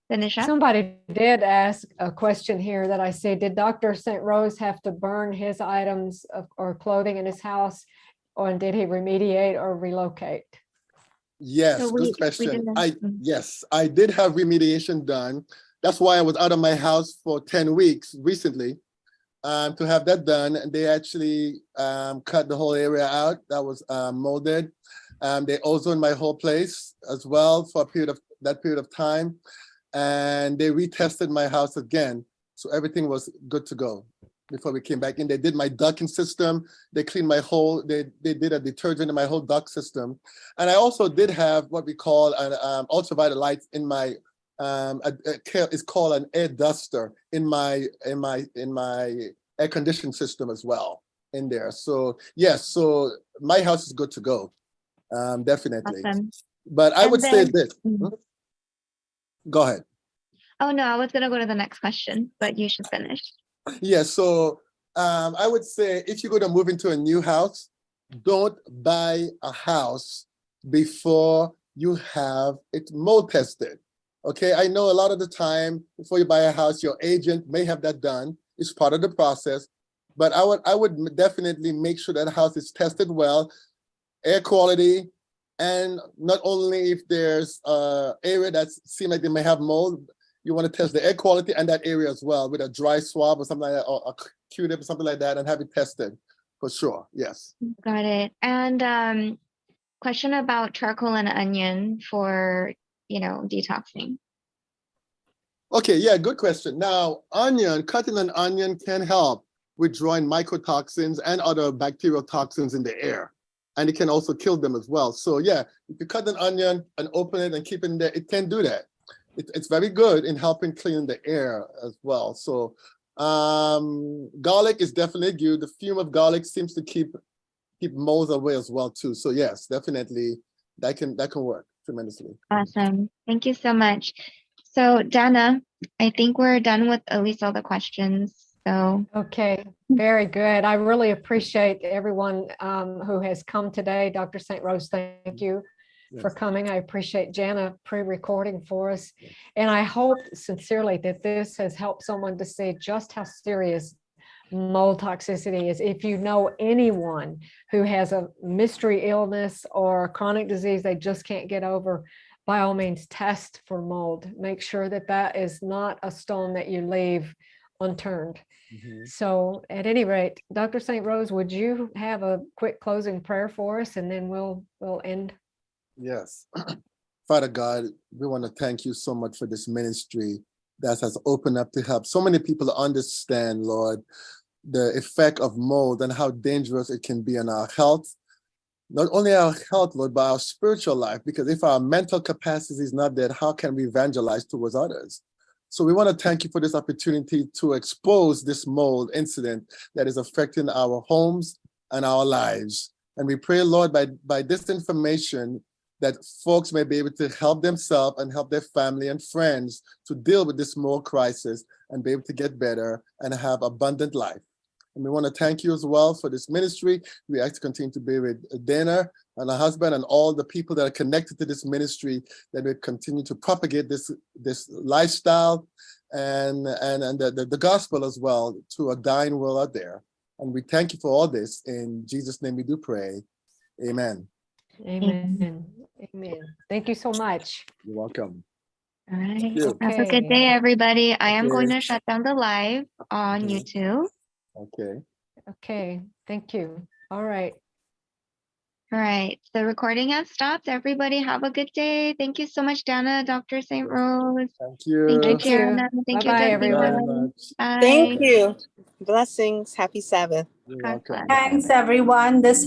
finish up? Somebody did ask a question here that I see. Did Dr. St. Rose have to burn his items or clothing in his house, or did he remediate or relocate? Yes, So good question. Yes, I did have remediation done. That's why I was out of my house for 10 weeks recently. To have that done, and they actually cut the whole area out that was molded. They ozoned my whole place as well for a period of time, and they retested my house again, so everything was good to go before we came back in. They did my ducting system. They cleaned my whole. They did a detergent in my whole duct system, and I also did have what we call an ultraviolet light in my. It's called an air duster in my air conditioning system as well in there. So yes, so my house is good to go, definitely. Awesome. But I would say this. Go ahead. Oh no, I was gonna go to the next question, but you should finish. Yeah, so I would say if you're going to move into a new house, don't buy a house before you have it mold tested. Okay, I know a lot of the time before you buy a house, your agent may have that done. It's part of the process, but I would definitely make sure that house is tested well, air quality, and not only if there's area that seems like they may have mold, you want to test the air quality and that area as well with a dry swab or something like that, or a Q-tip or something like that, and have it tested for sure. Yes. Got it. And question about charcoal and onion for detoxing. Okay, yeah, good question. Now, cutting an onion can help withdrawing mycotoxins and other bacterial toxins in the air. And it can also kill them as well. So yeah, if you cut an onion and open it and keep it in there, it can do that. It's very good in helping clean the air as well. So garlic is definitely good. The fume of garlic seems to keep molds away as well too. So yes, definitely that can work tremendously. Awesome. Thank you so much. So Dana, I think we're done with at least all the questions. So okay, very good. I really appreciate everyone who has come today. Dr. St. Rose, thank you for coming. I appreciate Jana pre-recording for us. And I hope sincerely that this has helped someone to see just how serious mold toxicity is. If you know anyone who has a mystery illness or chronic disease they just can't get over, by all means, test for mold. Make sure that that is not a stone that you leave unturned. So at any rate, Dr. St. Rose, would you have a quick closing prayer for us, and then we'll end? Yes. Father God, we want to thank you so much for this ministry that has opened up to help so many people understand, Lord, the effect of mold and how dangerous it can be on our health. Not only our health, Lord, but our spiritual life, because if our mental capacity is not there, how can we evangelize towards others? So we want to thank you for this opportunity to expose this mold incident that is affecting our homes and our lives. And we pray, Lord, by this information, that folks may be able to help themselves and help their family and friends to deal with this mold crisis and be able to get better and have abundant life. And we want to thank you as well for this ministry. We ask to continue to be with Dana and her husband and all the people that are connected to this ministry, that we continue to propagate this lifestyle and the gospel as well to a dying world out there. And we thank you for all this. In Jesus' name we do pray. Amen. Amen. Amen. Thank you so much. You're welcome. all right. you. Have a good day, everybody. I am going Okay. to shut down the live on Mhm. YouTube. Okay. Okay. Thank you. All right. All right. The recording has stopped. Everybody have a good day. Thank you so much, Dana, Dr. St. Rose. Thank you. Thank you, Thank you. Jana. Thank you, Bye-bye, Thank you very everyone. everyone. much. Bye. Thank you. Blessings. Happy Sabbath. You're God welcome. bless. Thanks, everyone. This